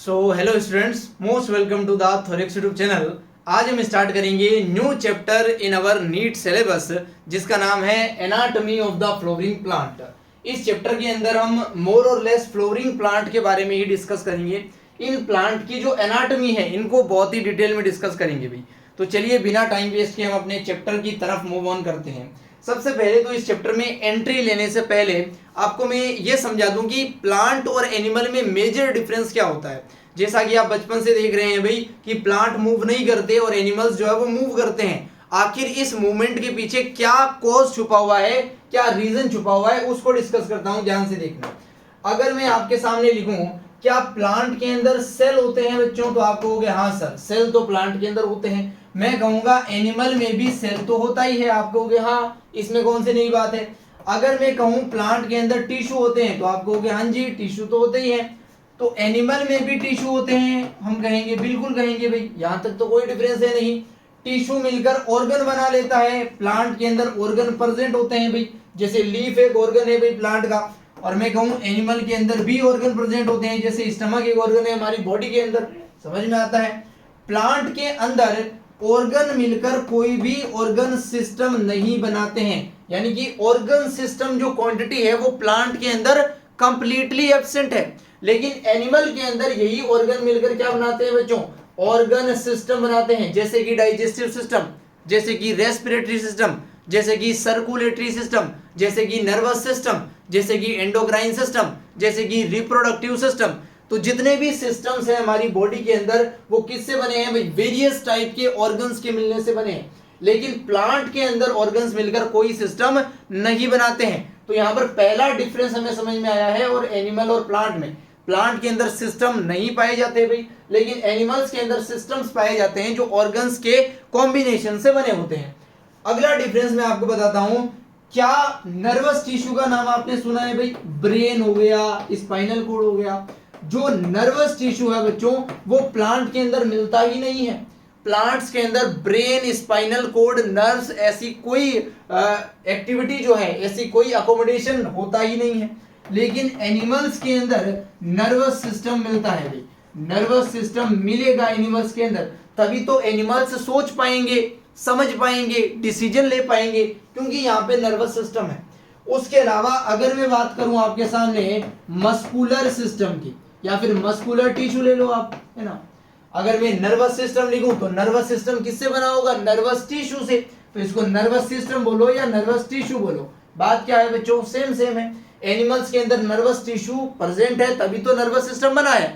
So hello students, most welcome to the Thorix YouTube channel. आज हम start करेंगे new chapter in our NEET syllabus जिसका नाम है anatomy of the flowering plant. इस chapter के अंदर हम मोर और लेस फ्लोवरिंग प्लांट के बारे में ही डिस्कस करेंगे। इन प्लांट की जो एनाटॉमी है इनको बहुत ही डिटेल में डिस्कस करेंगे भाई। तो चलिए बिना टाइम वेस्ट किए हम अपने चैप्टर की तरफ मूव ऑन करते हैं। सबसे पहले तो इस चैप्टर में एंट्री लेने से पहले आपको मैं ये समझा दूं कि प्लांट और एनिमल में मेजर डिफरेंस क्या होता है। जैसा कि आप बचपन से देख रहे हैं भाई कि प्लांट मूव नहीं करते और एनिमल्स जो है वो मूव करते हैं। आखिर इस मूवमेंट के पीछे क्या कॉज छुपा हुआ है, क्या रीजन छुपा हुआ है, उसको डिस्कस करता हूं, ध्यान से देखना। अगर मैं आपके सामने लिखूं क्या प्लांट के अंदर सेल होते हैं बच्चों, तो आप कहोगे हाँ सर सेल तो प्लांट के अंदर होते हैं। मैं कहूंगा एनिमल में भी सेल तो होता ही है, आप कहोगे हाँ, इसमें कौन सी नई बात है। अगर मैं कहूं प्लांट के अंदर टिश्यू होते हैं तो आप कहोगे हाँ जी टिश्यू तो होते ही है। तो एनिमल में भी टिश्यू होते हैं, हम कहेंगे बिल्कुल कहेंगे भाई, यहां तक तो कोई डिफरेंस है नहीं। टिश्यू मिलकर ऑर्गन बना लेता है, प्लांट के अंदर ऑर्गन प्रेजेंट होते हैं भाई, जैसे लीफ एक ऑर्गन है भाई प्लांट का। और मैं कहूं एनिमल के अंदर भी ऑर्गन प्रेजेंट होते हैं, जैसे स्टमक एक ऑर्गन है हमारी बॉडी के अंदर, समझ में आता है। प्लांट के अंदर ऑर्गन मिलकर कोई भी ऑर्गन सिस्टम नहीं बनाते हैं, यानी कि ऑर्गन सिस्टम जो क्वांटिटी है वो प्लांट के अंदर कंप्लीटली एब्सेंट है। लेकिन एनिमल के अंदर यही ऑर्गन मिलकर क्या बनाते हैं बच्चों, ऑर्गन सिस्टम बनाते हैं, जैसे कि डाइजेस्टिव सिस्टम, जैसे कि रेस्पिरेटरी सिस्टम, जैसे कि सर्कुलेटरी सिस्टम, जैसे कि नर्वस सिस्टम, जैसे कि एंडोक्राइन सिस्टम, जैसे कि रिप्रोडक्टिव सिस्टम। तो जितने भी सिस्टम्स हैं हमारी बॉडी के अंदर वो किससे बने हैं भाई, वेरियस टाइप के ऑर्गन्स के मिलने से बने हैं। लेकिन प्लांट के अंदर ऑर्गन्स मिलकर कोई सिस्टम नहीं बनाते हैं। तो यहाँ पर पहला डिफरेंस हमें समझ में आया है। और एनिमल और प्लांट में, प्लांट के अंदर सिस्टम नहीं पाए जाते भाई, लेकिन एनिमल्स के अंदर सिस्टम्स पाए जाते हैं जो ऑर्गन्स के कॉम्बिनेशन से बने होते हैं। अगला डिफरेंस मैं आपको बताता हूं, क्या नर्वस टिश्यू का नाम आपने सुना है भाई, ब्रेन हो गया, स्पाइनल कोड हो गया। जो नर्वस टिश्यू है बच्चों वो प्लांट के अंदर मिलता ही नहीं है। प्लांट्स के अंदर ब्रेन, स्पाइनल कोड, नर्व्स ऐसी कोई एक्टिविटी जो है, ऐसी कोई अकोमोडेशन होता ही नहीं है। लेकिन एनिमल्स के अंदर नर्वस सिस्टम मिलता है भाई, नर्वस सिस्टम मिलेगा एनिमल्स के अंदर, तभी तो एनिमल्स सोच पाएंगे, समझ पाएंगे, डिसीजन ले पाएंगे, क्योंकि यहाँ पे नर्वस सिस्टम है। उसके अलावा अगर मैं बात करूं आपके सामने मस्कुलर सिस्टम की, या फिर मस्कुलर टिश्यू ले लो आप, है ना। अगर मैं नर्वस सिस्टम लिखूं तो नर्वस सिस्टम किससे बना होगा, नर्वस टिश्यू से। तो इसको नर्वस सिस्टम बोलो या नर्वस टिश्यू बोलो, बात क्या है बच्चों, सेम सेम है। एनिमल्स के अंदर नर्वस टिश्यू प्रेजेंट है तभी तो नर्वस सिस्टम बना है।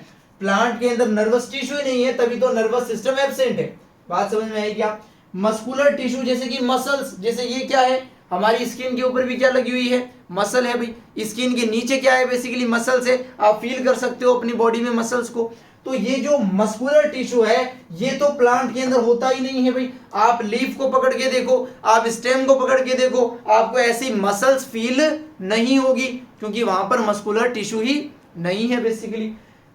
प्लांट के अंदर नर्वस टिश्यू ही नहीं है तभी तो नर्वस सिस्टम एब्सेंट है। बात समझ में आई क्या। मस्कुलर टिश्यू जैसे कि मसल्स, जैसे ये क्या है, हमारी स्किन के ऊपर भी क्या लगी हुई है, मसल है भाई। स्किन के नीचे क्या है, बेसिकली मसल्स है, आप फील कर सकते हो अपनी बॉडी में मसल्स को। तो ये जो मस्कुलर टिश्यू है ये तो प्लांट के अंदर होता ही नहीं है भाई। आप लीफ को पकड़ के देखो, आप स्टेम को पकड़ के देखो, आपको ऐसी मसल्स फील नहीं होगी, क्योंकि वहां पर मस्कुलर टिश्यू ही नहीं है बेसिकली।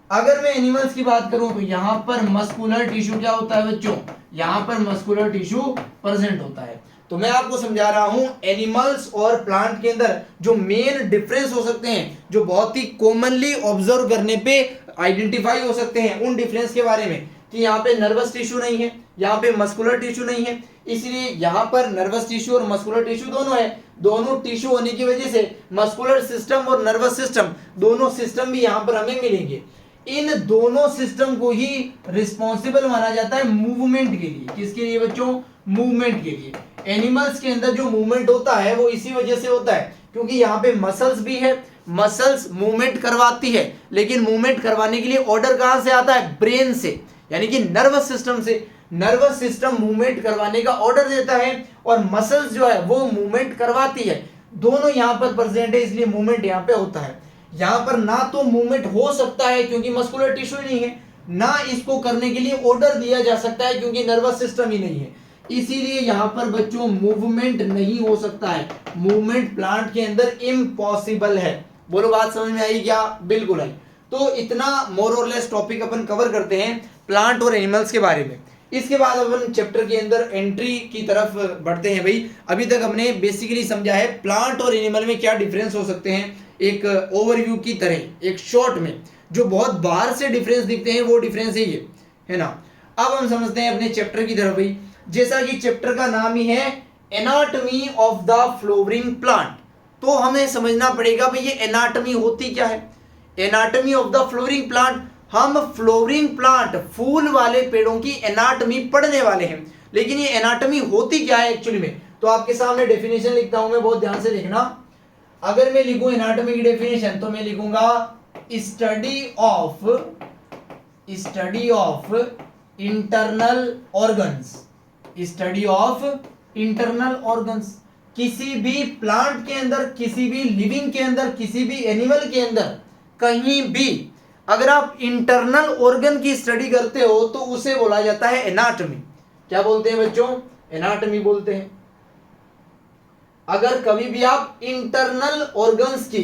अगर मैं एनिमल्स की बात करूं तो यहां पर मस्कुलर टिश्यू क्या होता है बच्चों, यहां पर मस्कुलर टिश्यू प्रेजेंट होता है। तो मैं आपको समझा रहा हूं एनिमल्स और प्लांट के अंदर जो मेन डिफरेंस हो सकते हैं, जो बहुत ही कॉमनली ऑब्जर्व करने पे आइडेंटिफाई हो सकते हैं, उन डिफरेंस के बारे में, कि यहाँ पे नर्वस टिश्यू नहीं है, यहाँ पे मस्कुलर टिश्यू नहीं है। इसलिए यहाँ पर नर्वस टिश्यू और मस्कुलर टिश्यू दोनों है। दोनों टिश्यू होने की वजह से मस्कुलर सिस्टम और नर्वस सिस्टम दोनों सिस्टम भी यहाँ पर हमें मिलेंगे। इन दोनों सिस्टम को ही रिस्पॉन्सिबल माना जाता है मूवमेंट के लिए। किसके लिए बच्चों, मूवमेंट के लिए। एनिमल्स के अंदर जो मूवमेंट होता है वो इसी वजह से होता है क्योंकि यहाँ पे मसल्स भी है, मसल्स मूवमेंट करवाती है, लेकिन मूवमेंट करवाने के लिए ऑर्डर कहां से आता है, ब्रेन से, यानी कि नर्वस सिस्टम से। नर्वस सिस्टम मूवमेंट करवाने का ऑर्डर देता है और मसल्स जो है वो मूवमेंट करवाती है। दोनों यहाँ पर प्रेजेंट है, इसलिए मूवमेंट यहाँ पे होता है। यहाँ पर ना तो मूवमेंट हो सकता है क्योंकि मस्कुलर टिश्यू नहीं है, ना इसको करने के लिए ऑर्डर दिया जा सकता है क्योंकि नर्वस सिस्टम ही नहीं है। इसीलिए यहाँ पर बच्चों मूवमेंट नहीं हो सकता है। मूवमेंट प्लांट के अंदर इम्पॉसिबल है। बोलो बात समझ में आई क्या, बिल्कुल आई। तो इतना मोर और लेस टॉपिक अपन कवर करते हैं प्लांट और एनिमल्स के बारे में। इसके बाद अपन चैप्टर के अंदर एंट्री की तरफ बढ़ते हैं भाई। अभी तक हमने बेसिकली समझा है प्लांट और एनिमल में क्या डिफरेंस हो सकते हैं, एक ओवरव्यू की तरह, एक शॉर्ट में। जो बहुत बाहर से डिफरेंस दिखते हैं वो डिफरेंस है ये, है ना। अब हम समझते हैं अपने चैप्टर की तरफ भाई। जैसा कि चैप्टर का नाम ही है anatomy of the flowering plant, तो हमें समझना पड़ेगा भाई ये एनाटॉमी होती क्या है। Anatomy of the flowering plant, हम फ्लोवरिंग प्लांट फूल वाले पेड़ों की एनाटॉमी पढ़ने वाले हैं, लेकिन ये एनाटॉमी होती क्या है एक्चुअली में। तो आपके सामने डेफिनेशन लिखता हूं मैं, बहुत ध्यान से देखना। अगर मैं लिखूं एनाटॉमी की डेफिनेशन तो मैं लिखूंगा study of internal organs, study of internal organs. किसी भी प्लांट के अंदर, किसी भी लिविंग के अंदर, किसी भी एनिमल के अंदर कहीं भी अगर आप इंटरनल ऑर्गन की स्टडी करते हो तो उसे बोला जाता है एनाटॉमी। क्या बोलते हैं बच्चों? एनाटॉमी बोलते हैं। अगर कभी भी आप इंटरनल ऑर्गन्स की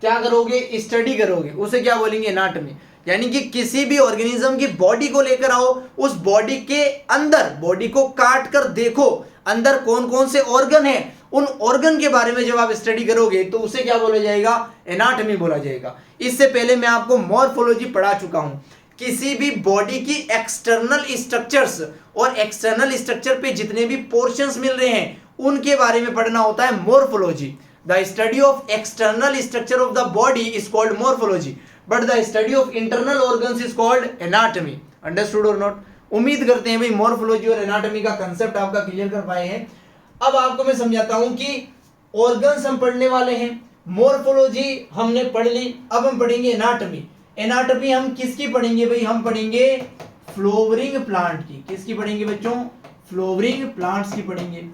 क्या करोगे, स्टडी करोगे, उसे क्या बोलेंगे? एनाटॉमी। यानी कि किसी भी ऑर्गेनिज्म की बॉडी को लेकर आओ, उस बॉडी के अंदर, बॉडी को काट कर देखो अंदर कौन कौन से ऑर्गन है, उन ऑर्गन के बारे में जब आप स्टडी करोगे तो उसे क्या बोला जाएगा? एनाटॉमी बोला जाएगा। इससे पहले मैं आपको मॉर्फोलॉजी पढ़ा चुका हूं। किसी भी बॉडी की एक्सटर्नल स्ट्रक्चर्स और एक्सटर्नल स्ट्रक्चर पे जितने भी पोर्शंस मिल रहे हैं उनके बारे में पढ़ना होता है morphology. The study of external structure of the body is called morphology, but the study of internal organs is called anatomy. Understood और नॉट? उम्मीद करते हैं भाई मॉर्फोलॉजी और एनाटॉमी का कंसेप्ट आपका क्लियर कर पाए हैं। अब आपको मैं समझाता हूं कि ऑर्गन्स हम पढ़ने वाले हैं, मॉर्फोलॉजी हमने पढ़ ली, अब हम पढ़ेंगे एनाटॉमी। एनाटॉमी हम किसकी पढ़ेंगे भाई? हम पढ़ेंगे फ्लोवरिंग प्लांट की। किसकी पढ़ेंगे बच्चों? फ्लोवरिंग प्लांट्स की पढ़ेंगे।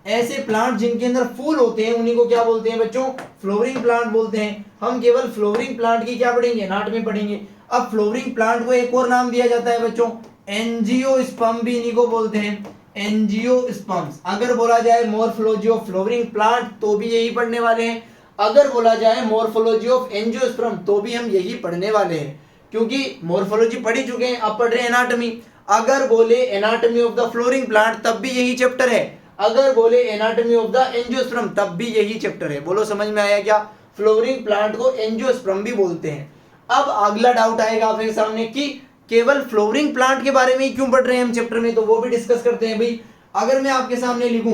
ऐसे प्लांट जिनके अंदर फूल होते हैं उन्हीं को क्या बोलते हैं बच्चों? फ्लोवरिंग प्लांट बोलते हैं। हम केवल फ्लोवरिंग प्लांट की क्या पढ़ेंगे? एनाटॉमी पढ़ेंगे। अब फ्लोवरिंग प्लांट को एक और नाम दिया जाता है बच्चों, एंजियोस्पर्म भी इन्हीं को बोलते हैं, एंजियोस्पर्म्स। अगर बोला जाए मॉर्फोलॉजी ऑफ फ्लोवरिंग प्लांट तो भी यही पढ़ने वाले हैं, अगर बोला जाए मॉर्फोलॉजी ऑफ एंजियोस्पर्म तो भी हम यही पढ़ने वाले हैं, क्योंकि मॉर्फोलॉजी पढ़ ही चुके हैं, अब पढ़ रहे हैं एनाटॉमी। अगर बोले anatomy of the flowering plant तब भी यही चैप्टर है, अगर बोले एनाटॉमी ऑफ द एंजियोस्पर्म तब भी यही चैप्टर है। बोलो समझ में आया क्या? फ्लोवरिंग प्लांट को एंजियोस्पर्म भी बोलते हैं। अब अगला डाउट आएगा आपके सामने कि केवल फ्लोवरिंग प्लांट के बारे में ही क्यों पढ़ रहे हैं हम चैप्टर में, तो वो भी डिस्कस करते हैं भाई। अगर मैं आपके सामने लिखूं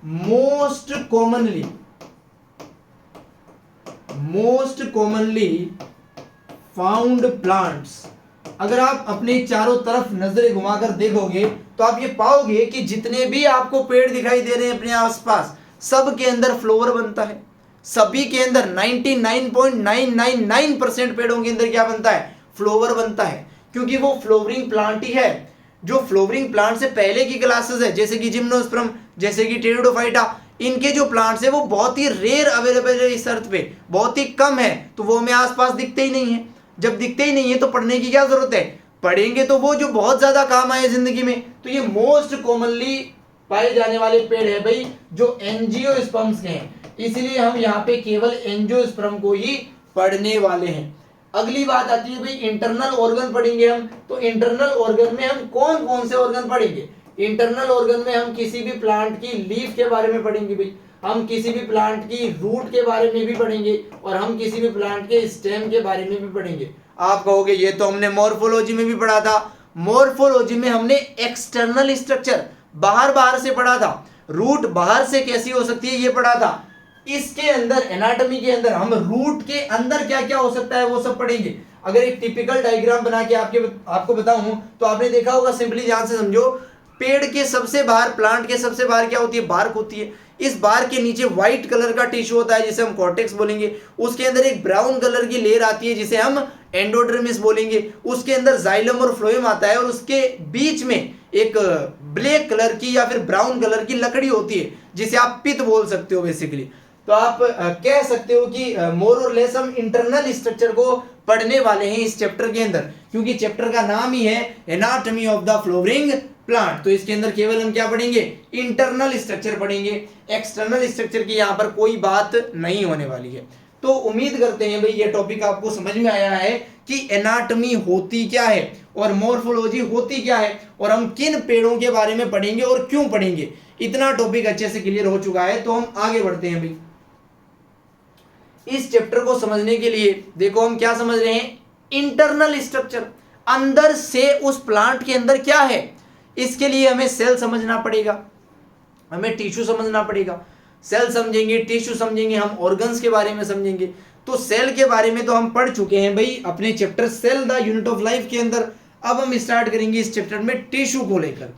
मोस्ट कॉमनली फाउंड प्लांट्स, अगर आप अपने चारों तरफ नजरें घुमाकर देखोगे तो आप ये पाओगे कि जितने भी आपको पेड़ दिखाई दे रहे हैं अपने आसपास, सब के अंदर फ्लोवर बनता है। सभी के अंदर 99.999% पेड़ों के अंदर क्या बनता है? फ्लोवर बनता है, क्योंकि वो फ्लोवरिंग प्लांट ही है। जो फ्लोवरिंग प्लांट से पहले की क्लासेस है जैसे कि जिम्नोस्पर्म, जैसे कि टेरिडोफाइटा, इनके जो प्लांट्स है वो बहुत ही रेयर अवेलेबल है इस अर्थ पे, बहुत ही कम है, तो वो हमें आसपास दिखते ही नहीं है। जब दिखते ही नहीं है तो पढ़ने की क्या जरूरत है? पढ़ेंगे तो वो जो बहुत ज्यादा काम आए जिंदगी में। तो ये मोस्ट कॉमनली पाए जाने वाले पेड़ है भाई जो एंजियोस्पर्म्स के हैं, इसलिए हम यहाँ पे केवल एंजियोस्पर्म को ही पढ़ने वाले हैं। अगली बात आती है भाई इंटरनल ऑर्गन पढ़ेंगे हम, तो इंटरनल ऑर्गन में हम कौन कौन से ऑर्गन पढ़ेंगे? इंटरनल ऑर्गन में हम किसी भी प्लांट की लीफ के बारे में पढ़ेंगे भाई, हम किसी भी प्लांट की रूट के बारे में भी पढ़ेंगे, और हम किसी भी प्लांट के स्टेम के बारे में भी पढ़ेंगे। आप कहोगे ये तो हमने मॉर्फोलॉजी में भी पढ़ा था। मॉर्फोलॉजी में हमने एक्सटर्नल स्ट्रक्चर बाहर से पढ़ा था, रूट बाहर से कैसी हो सकती है ये पढ़ा था। इसके अंदर एनाटॉमी के अंदर हम रूट के अंदर क्या क्या हो सकता है वो सब पढ़ेंगे। अगर एक टिपिकल डायग्राम बना के आपको बताऊं तो आपने देखा होगा, सिंपली ध्यान से समझो, पेड़ के सबसे बाहर, प्लांट के सबसे बाहर क्या होती है? बार्क होती है। इस बार्क के नीचे व्हाइट कलर का टिश्यू होता है जिसे हम कॉर्टेक्स बोलेंगे, उसके अंदर एक ब्राउन कलर की लेयर आती है जिसे हम एंडोडर्मिस बोलेंगे, उसके अंदर जाइलम और फ्लोएम आता है, और उसके बीच में एक ब्लैक कलर की या फिर ब्राउन कलर की लकड़ी होती है जिसे आप पित बोल सकते हो बेसिकली। तो आप कह सकते हो कि मोर और लेस हम इंटरनल स्ट्रक्चर को पढ़ने वाले हैं इस चैप्टर के अंदर, क्योंकि चैप्टर का नाम ही है anatomy of the flowering plant. तो इसके अंदर केवल हम क्या पढ़ेंगे? इंटरनल स्ट्रक्चर पढ़ेंगे, एक्सटर्नल स्ट्रक्चर की यहाँ पर कोई बात नहीं होने वाली है। तो उम्मीद करते हैं भाई ये टॉपिक आपको समझ में आया है कि एनाटॉमी होती क्या है और मॉर्फोलॉजी होती क्या है, और हम किन पेड़ों के बारे में पढ़ेंगे और क्यों पढ़ेंगे। इतना टॉपिक अच्छे से क्लियर हो चुका है, तो हम आगे बढ़ते हैं भाई। इस चैप्टर को समझने के लिए देखो हम क्या समझ रहे हैं, इंटरनल स्ट्रक्चर, अंदर से उस प्लांट के अंदर क्या है, इसके लिए हमें सेल समझना पड़ेगा, हमें टिश्यू समझना पड़ेगा। सेल समझेंगे, टिश्यू समझेंगे, हम ऑर्गन्स के बारे में समझेंगे। तो सेल के बारे में तो हम पढ़ चुके हैं भाई अपने chapter cell the unit of life के अंदर। अब हम स्टार्ट करेंगे इस चैप्टर में टिश्यू को लेकर।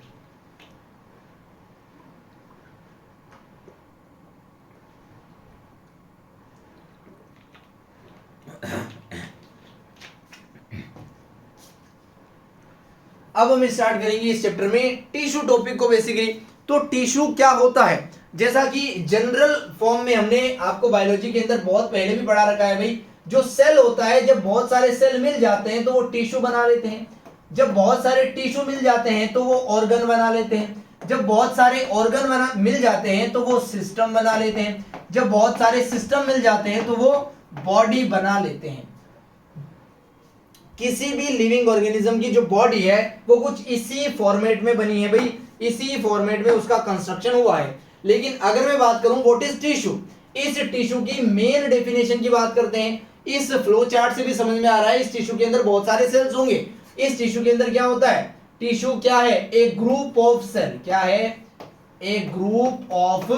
अब हम स्टार्ट करेंगे इस चैप्टर में टिश्यू टॉपिक को बेसिकली। तो टिश्यू क्या होता है, जैसा कि जनरल फॉर्म में हमने आपको बायोलॉजी के अंदर बहुत पहले भी पढ़ा रखा है भाई, जो सेल होता है जब बहुत सारे सेल मिल जाते हैं तो वो टिश्यू बना लेते हैं, जब बहुत सारे टिश्यू मिल जाते हैं तो वो ऑर्गन बना लेते हैं, जब बहुत सारे ऑर्गन मिल जाते हैं तो वो सिस्टम बना लेते हैं, जब बहुत सारे सिस्टम मिल जाते हैं तो वो बॉडी बना लेते हैं। किसी भी लिविंग ऑर्गेनिज्म की जो बॉडी है वो कुछ इसी फॉर्मेट में बनी है भाई, इसी फॉर्मेट में उसका कंस्ट्रक्शन हुआ है। लेकिन अगर मैं बात करूं व्हाट इज टिश्यू, इस टिश्यू की मेन डेफिनेशन की बात करते हैं। इस फ्लो चार्ट से भी समझ में आ रहा है इस टिश्यू के अंदर बहुत सारे सेल्स होंगे। इस टिश्यू के अंदर क्या होता है, टिश्यू क्या है, एक ग्रुप ऑफ सेल, क्या है, एक ग्रुप ऑफ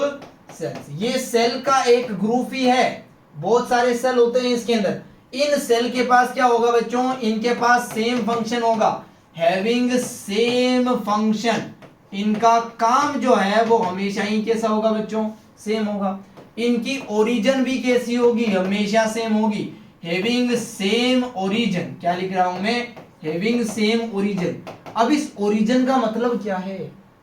सेल्स। ये सेल का एक ग्रुप ही है, बहुत सारे सेल होते हैं इसके अंदर। इन सेल के पास क्या होगा बच्चों, इनके पास सेम फंक्शन होगा, हैविंग सेम फंक्शन। इनका काम जो है वो हमेशा ही कैसा होगा बच्चों, सेम होगा। इनकी ओरिजिन भी कैसी होगी, हमेशा सेम होगी, हैविंग सेम ओरिजिन। क्या लिख रहा हूं मैं, हैविंग सेम ओरिजिन। अब इस ओरिजिन का मतलब क्या है,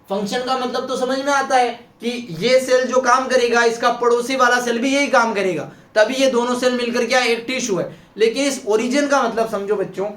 फंक्शन का मतलब तो समझ में आता है कि ये सेल जो काम करेगा इसका पड़ोसी वाला सेल भी यही काम करेगा, तभी ये दोनों सेल मिलकर क्या एक टिश्यू है। लेकिन इस ओरिजिन का मतलब समझो बच्चों,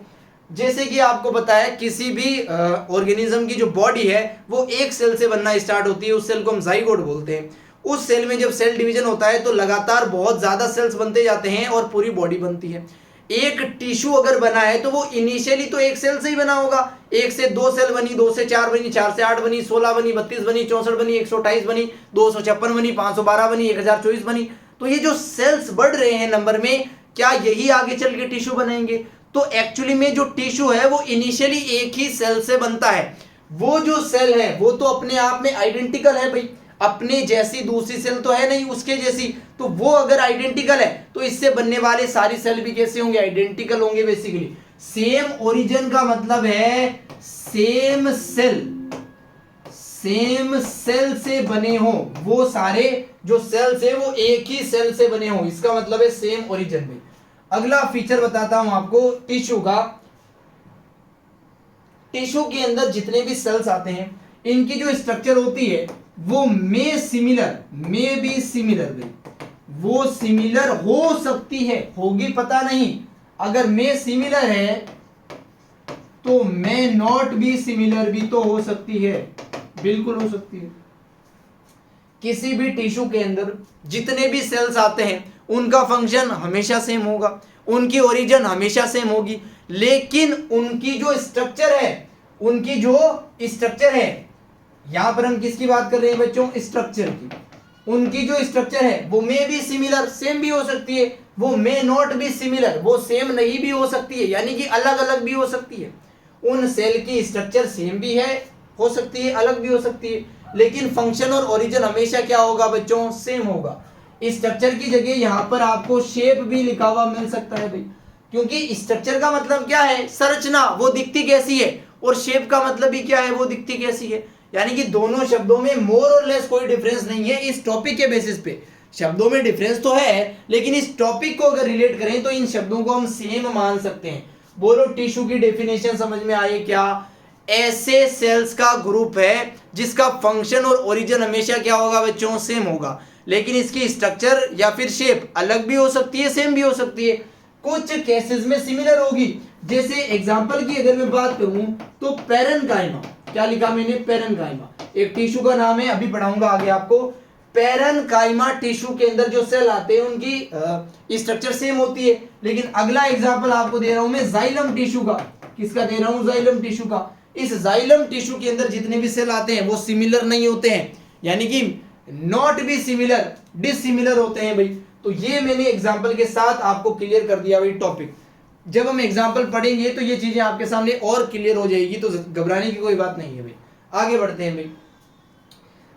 जैसे कि आपको पता है किसी भी ऑर्गेनिज्म की जो बॉडी है वो एक सेल से बनना स्टार्ट होती है, उस सेल को हम जाइगोट बोलते हैं। उस सेल में जब सेल डिवीजन होता है तो लगातार बहुत ज्यादा सेल्स बनते जाते हैं और पूरी बॉडी बनती है। एक टिश्यू अगर बना है तो वो इनिशियली तो एक सेल से ही बना होगा, एक से दो सेल बनी, दो से चार बनी, चार से आठ बनी, 16 बनी, 32 बनी, 64 बनी, 128 बनी, 256 बनी, 512 बनी, 1024 बनी। तो ये जो सेल्स बढ़ रहे हैं नंबर में, क्या यही आगे चल के टिश्यू बनेंगे? तो एक्चुअली में जो टिश्यू है वो इनिशियली एक ही सेल से बनता है। वो जो सेल है वो तो अपने आप में आइडेंटिकल है भाई, अपने जैसी दूसरी सेल तो है नहीं उसके जैसी। तो वो अगर आइडेंटिकल है तो इससे बनने वाले सारी सेल भी कैसे होंगे, आइडेंटिकल होंगे बेसिकली। सेम ओरिजिन का मतलब है सेम सेल, सेम सेल से बने हो, वो सारे जो सेल्स है वो एक ही सेल से बने हो, इसका मतलब है सेम ओरिजिन में। अगला फीचर बताता हूं आपको टिश्यू का। टिश्यू के अंदर जितने भी सेल्स आते हैं इनकी जो स्ट्रक्चर होती है वो मे बी सिमिलर भाई, वो सिमिलर हो सकती है, होगी पता नहीं। अगर मे सिमिलर है तो मे नॉट बी सिमिलर भी तो हो सकती है, बिल्कुल हो सकती है। किसी भी टिश्यू के अंदर जितने भी सेल्स आते हैं उनका फंक्शन हमेशा सेम होगा, उनकी ओरिजिन हमेशा सेम होगी, लेकिन उनकी जो स्ट्रक्चर है, उनकी जो स्ट्रक्चर है, यहां पर हम किसकी बात कर रहे हैं बच्चों, स्ट्रक्चर की। उनकी जो स्ट्रक्चर है वो मे बी सिमिलर, सेम भी हो सकती है, वो मे नॉट बी सिमिलर, वो सेम नहीं भी हो सकती है, यानी कि अलग अलग भी हो सकती है। उन सेल की स्ट्रक्चर सेम भी है, हो सकती है, अलग भी हो सकती है, लेकिन फंक्शन और ओरिजिन हमेशा क्या होगा बच्चों, सेम होगा। स्ट्रक्चर की जगह यहां पर आपको शेप भी लिखा हुआ मिल सकता है भाई, क्योंकि स्ट्रक्चर का मतलब क्या है, संरचना, वो दिखती कैसी है, और शेप का मतलब भी क्या है, वो दिखती कैसी है। यानी कि दोनों शब्दों में मोर और लेस कोई डिफरेंस नहीं है। इस टॉपिक के बेसिस पे शब्दों में डिफरेंस तो है, लेकिन इस टॉपिक को अगर रिलेट करें तो इन शब्दों को हम सेम मान सकते हैं। बोलो टिश्यू की डेफिनेशन समझ में आई क्या? ऐसे सेल्स का ग्रुप है जिसका फंक्शन और ओरिजिन हमेशा क्या होगा बच्चों, सेम होगा, लेकिन इसकी स्ट्रक्चर या फिर शेप अलग भी हो सकती है, सेम भी हो सकती है, कुछ केसेस में सिमिलर होगी। जैसे एग्जांपल की अगर मैं बात करूं तो पेरेन्काइमा, क्या लिखा मैंने, पेरेन्काइमा एक टिश्यू का नाम है, अभी पढ़ाऊंगा आगे आपको। पेरेन्काइमा टिश्यू के अंदर जो सेल आते हैं उनकी स्ट्रक्चर सेम होती है। लेकिन अगला एग्जांपल आपको दे रहा हूं मैं जाइलम टिश्यू का, किसका दे रहा हूं, जाइलम टिश्यू का। इस जाइलम टिश्यू के अंदर जितने भी सेल आते हैं वो सिमिलर नहीं होते हैं, यानी कि नॉट बी सिमिलर, डिसिमिलर होते हैं भाई। तो ये मैंने एग्जांपल के साथ आपको क्लियर कर दिया भाई टॉपिक। जब हम एग्जाम्पल पढ़ेंगे तो ये चीजें आपके सामने और क्लियर हो जाएगी, तो घबराने की कोई बात नहीं है भाई। आगे बढ़ते हैं भाई।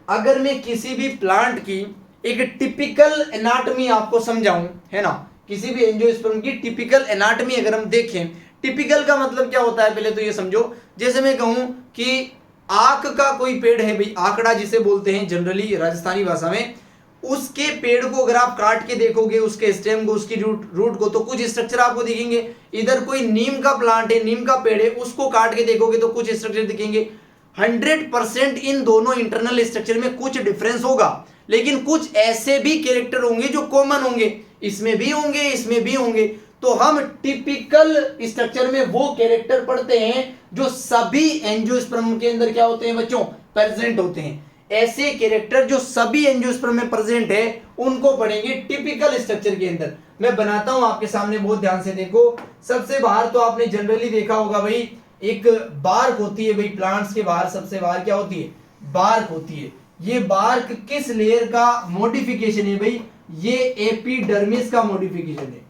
अगर मैं किसी भी प्लांट की एक टिपिकल एनाटॉमी आपको समझाऊं, है ना, किसी भी एंजियोस्पर्म की टिपिकल एनाटॉमी अगर हम देखें, टिपिकल का मतलब क्या होता है पहले तो ये समझो। जैसे मैं कहूं कि आक का कोई पेड़ है भाई, आकड़ा जिसे बोलते हैं जनरली राजस्थानी भाषा में, उसके पेड़ को अगर आप काट के देखोगे, उसके स्टेम को, उसकी रूट को, तो कुछ स्ट्रक्चर आपको दिखेंगे। इधर कोई नीम का प्लांट है, नीम का पेड़ है, उसको काट के देखोगे तो कुछ स्ट्रक्चर दिखेंगे। 100% इन दोनों इंटरनल स्ट्रक्चर में कुछ डिफरेंस होगा, लेकिन कुछ ऐसे भी कैरेक्टर होंगे जो कॉमन होंगे, इसमें भी होंगे, इसमें भी होंगे। तो हम टिपिकल स्ट्रक्चर में वो कैरेक्टर पढ़ते हैं जो सभी एंजियोस्पर्म के अंदर क्या होते हैं बच्चों, प्रेजेंट होते हैं। ऐसे कैरेक्टर जो सभी एंजियोस्पर्म में प्रेजेंट है उनको पढ़ेंगे टिपिकल स्ट्रक्चर के अंदर। मैं बनाता हूं आपके सामने, बहुत ध्यान से देखो। सबसे बाहर तो आपने जनरली देखा होगा भाई, एक बार्क होती है भाई, प्लांट्स के बाहर सबसे बाहर क्या होती है, बार्क होती है। ये बार्क किस लेयर का मॉडिफिकेशन है भाई, ये एपिडर्मिस का मॉडिफिकेशन है,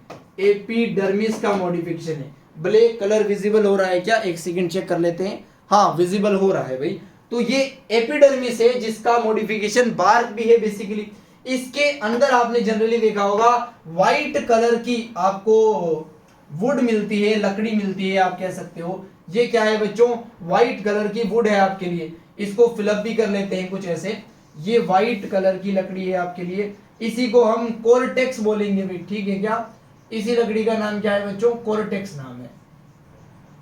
एपिडर्मिस का मॉडिफिकेशन है। ब्लैक कलर विजिबल हो रहा है क्या, एक सेकंड चेक कर लेते हैं, हाँ विजिबल हो रहा है भाई। तो ये एपिडर्मिस है जिसका मॉडिफिकेशन बार्क भी है बेसिकली। इसके अंदर आपने जनरली देखा होगा व्हाइट कलर की आपको वुड मिलती है, लकड़ी मिलती है आप कह सकते हो। ये क्या है बच्चों, व्हाइट कलर की वुड है आपके लिए। इसको फिलअप भी कर लेते हैं कुछ ऐसे, ये व्हाइट कलर की लकड़ी है आपके लिए। इसी को हम कोर्टेक्स बोलेंगे भाई, ठीक है क्या। इसी लकड़ी का नाम क्या है बच्चों, कोर्टेक्स नाम है।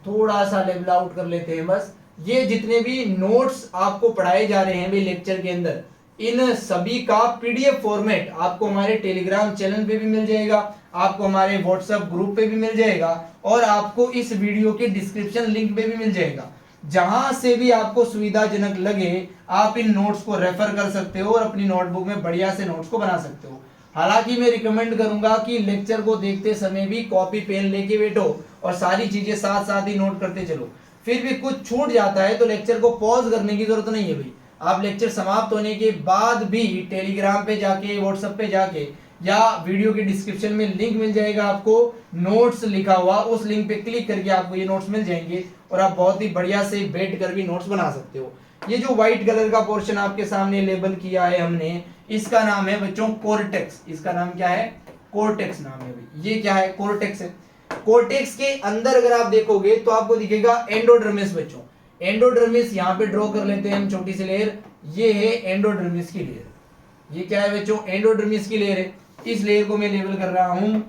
थोड़ा सा लेवल आउट कर लेते हैं बस। ये जितने भी नोट्स आपको पढ़ाए जा रहे हैं भाई लेक्चर के अंदर, इन सभी का पीडीएफ फॉर्मेट आपको हमारे टेलीग्राम चैनल पे भी मिल जाएगा, आपको हमारे व्हाट्सएप ग्रुप पे भी मिल जाएगा, और आपको इस वीडियो के डिस्क्रिप्शन लिंक पे भी मिल जाएगा। जहां से भी आपको सुविधाजनक लगे आप इन नोट्स को रेफर कर सकते हो और अपनी नोटबुक में बढ़िया से नोट्स को बना सकते हो। हालांकि मैं रिकमेंड करूंगा कि लेक्चर को देखते समय भी कॉपी पेन लेके बैठो और सारी चीजें साथ साथ ही नोट करते चलो। फिर भी कुछ छूट जाता है तो लेक्चर को पॉज करने की जरूरत नहीं है भाई। आप लेक्चर समाप्त होने के बाद भी टेलीग्राम पे जाके, व्हाट्सएप पे जाके, या वीडियो के डिस्क्रिप्शन में लिंक मिल जाएगा आपको नोट्स लिखा हुआ, उस लिंक पे क्लिक करके आपको ये नोट्स मिल जाएंगे और आप बहुत ही बढ़िया से बैठ कर भी नोट्स बना सकते हो। ये जो व्हाइट कलर का पोर्शन आपके सामने लेबल किया है हमने, इसका नाम है बच्चों कोर्टेक्स। इसका नाम क्या है, कोर्टेक्स नाम है भाई। ये क्या है, कोर्टेक्स है। कोर्टेक्स के अंदर अगर आप देखोगे तो आपको दिखेगा एंडोडर्मिस बच्चों। एंडोडर्मिस यहाँ पे ड्रॉ कर लेते हैं हम, छोटी सी लेयर, ये है एंडोडर्मिस की लेयर। ये क्या है बच्चों, एंडोडर्मिस की लेयर है। इस लेयर को मैं लेबल कर रहा हूं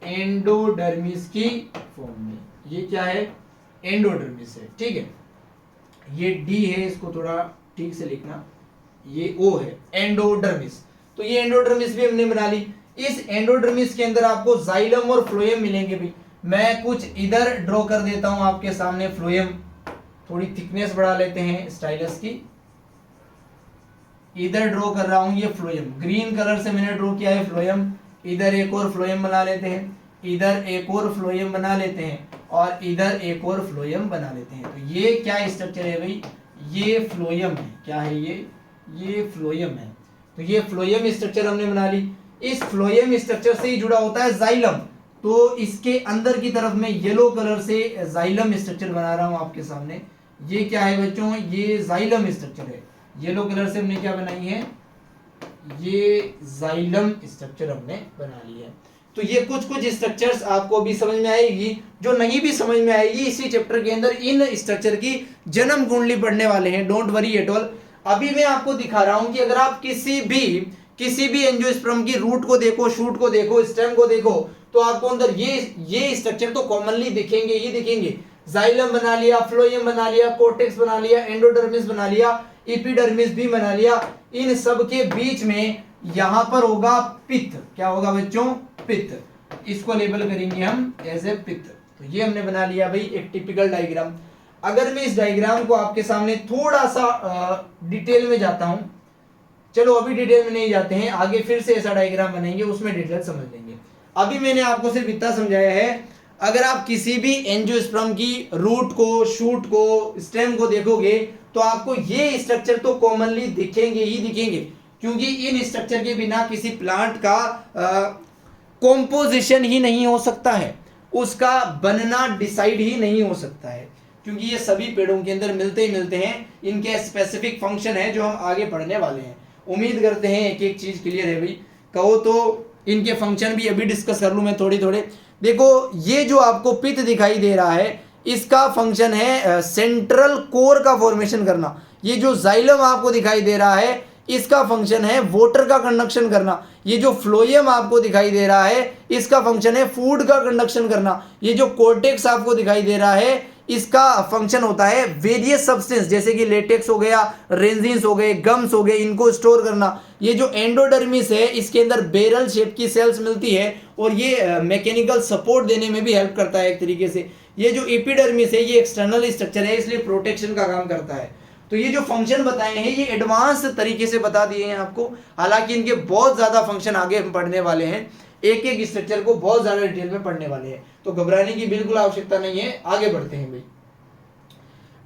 एंडोडर्मिस की फॉर्म में। ये क्या है, एंडोडर्मिस है, ठीक है। ये डी है, इसको थोड़ा ठीक से लिखना, ये ओ है, एंडोडर्मिस। तो ये एंडोडर्मिस भी हमने बना ली। इस एंडोडर्मिस के अंदर आपको जाइलम और फ्लोएम मिलेंगे भी। मैं कुछ इधर ड्रॉ कर देता हूं आपके सामने फ्लोएम, थोड़ी थिकनेस बढ़ा लेते हैं स्टाइलस की। इधर ड्रॉ कर रहा हूं ये फ्लोएम, ग्रीन कलर से मैंने ड्रॉ किया है फ्लोएम। इधर एक और फ्लोएम बना लेते हैं, इधर एक और फ्लोएम बना लेते हैं, और इधर एक और फ्लोएम बना लेते हैं। तो ये क्या स्ट्रक्चर है भाई, ये फ्लोएम है। क्या है ये फ्लोएम है। तो ये फ्लोएम स्ट्रक्चर हमने बना ली। इस फ्लोएम स्ट्रक्चर से ही जुड़ा होता है जाइलम। तो इसके अंदर की तरफ मैं येलो कलर से जाइलम स्ट्रक्चर बना रहा हूं आपके सामने। ये क्या है बच्चों, ये जाइलम स्ट्रक्चर है। येलो कलर से हमने क्या बनाई है, ये जाइलम स्ट्रक्चर हमने बना ली है। तो ये कुछ स्ट्रक्चर्स आपको अभी समझ में आएगी, जो नहीं भी समझ में आएगी इसी चैप्टर के अंदर इन स्ट्रक्चर की जन्म कुंडली पढ़ने वाले हैं, डोंट वरी एट ऑल। अभी मैं आपको दिखा रहा हूं कि अगर आप किसी भी एंजियोस्पर्म की रूट को देखो, शूट को देखो, स्टेम को देखो, तो आपको अंदर ये स्ट्रक्चर तो कॉमनली दिखेंगे ही दिखेंगे। जाइलम बना लिया, फ्लोएम बना लिया, कोर्टेक्स बना लिया, एंडोडर्मिस बना लिया, एपिडर्मिस भी बना लिया। इन सब के बीच में यहां पर होगा पित्त। क्या होगा बच्चों, पित्त। इसको लेबल करेंगे हम एज ए पित्त। तो ये हमने बना लिया भाई एक टिपिकल डायग्राम। अगर मैं इस डायग्राम को आपके सामने थोड़ा सा डिटेल में जाता हूं, चलो अभी डिटेल में नहीं जाते हैं, आगे फिर से ऐसा डायग्राम बनाएंगे, उसमें डिटेल समझ लेंगे। अभी मैंने आपको सिर्फ इतना समझाया है, अगर आप किसी भी एंजियोस्पर्म की रूट को, शूट को, स्टेम को देखोगे तो आपको ये स्ट्रक्चर तो कॉमनली दिखेंगे ही दिखेंगे, क्योंकि इन स्ट्रक्चर के बिना किसी प्लांट का कॉम्पोजिशन ही नहीं हो सकता है, उसका बनना डिसाइड ही नहीं हो सकता है, क्योंकि ये सभी पेड़ों के अंदर मिलते ही मिलते हैं। इनके स्पेसिफिक फंक्शन है जो हम आगे पढ़ने वाले हैं। उम्मीद करते हैं एक एक चीज क्लियर है भाई। कहो तो इनके फंक्शन भी अभी डिस्कस कर लूं मैं थोड़े थोड़े। देखो ये जो आपको पित्त दिखाई दे रहा है, इसका फंक्शन है सेंट्रल कोर का फॉर्मेशन करना। ये जो जाइलम आपको दिखाई दे रहा है, इसका फंक्शन है वाटर का कंडक्शन करना। ये जो फ्लोएम आपको दिखाई दे रहा है, इसका फंक्शन है फूड का कंडक्शन करना। ये जो कोर्टेक्स आपको दिखाई दे रहा है, इसका फंक्शन होता है वेरियस सब्सटेंस जैसे कि लेटेक्स हो गया, रेंजिन्स हो गए, गम्स हो गए, इनको स्टोर करना। ये जो एंडोडर्मिस है, इसके अंदर बैरल शेप की सेल्स मिलती है और ये मैकेनिकल सपोर्ट देने में भी हेल्प करता है एक तरीके से। ये जो एपिडर्मिस है, ये एक्सटर्नल स्ट्रक्चर है, इसलिए प्रोटेक्शन का काम करता है। तो ये जो फंक्शन बताए हैं, ये एडवांस तरीके से बता दिए हैं आपको। हालांकि इनके बहुत ज्यादा फंक्शन आगे हम पढ़ने वाले हैं, एक एक स्ट्रक्चर को बहुत ज्यादा डिटेल में पढ़ने वाले हैं, तो घबराने की बिल्कुल आवश्यकता नहीं है। आगे बढ़ते हैं भाई।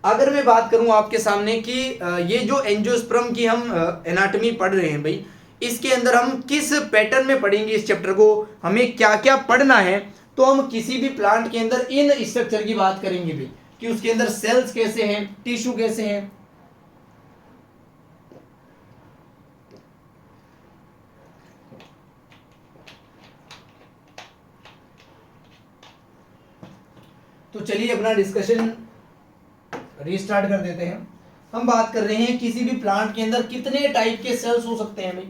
अगर मैं बात करूं आपके सामने कि ये जो एंजियोस्पर्म की हम एनाटॉमी पढ़ रहे हैं भाई, इसके अंदर हम किस पैटर्न में पढ़ेंगे इस चैप्टर को, हमें क्या क्या पढ़ना है, तो हम किसी भी प्लांट के अंदर इन स्ट्रक्चर की बात करेंगे भाई, कि उसके अंदर सेल्स कैसे हैं, टिश्यू कैसे हैं। तो चलिए अपना डिस्कशन रीस्टार्ट कर देते हैं। हम बात कर रहे हैं किसी भी प्लांट के अंदर कितने टाइप के सेल्स हो सकते हैं भाई।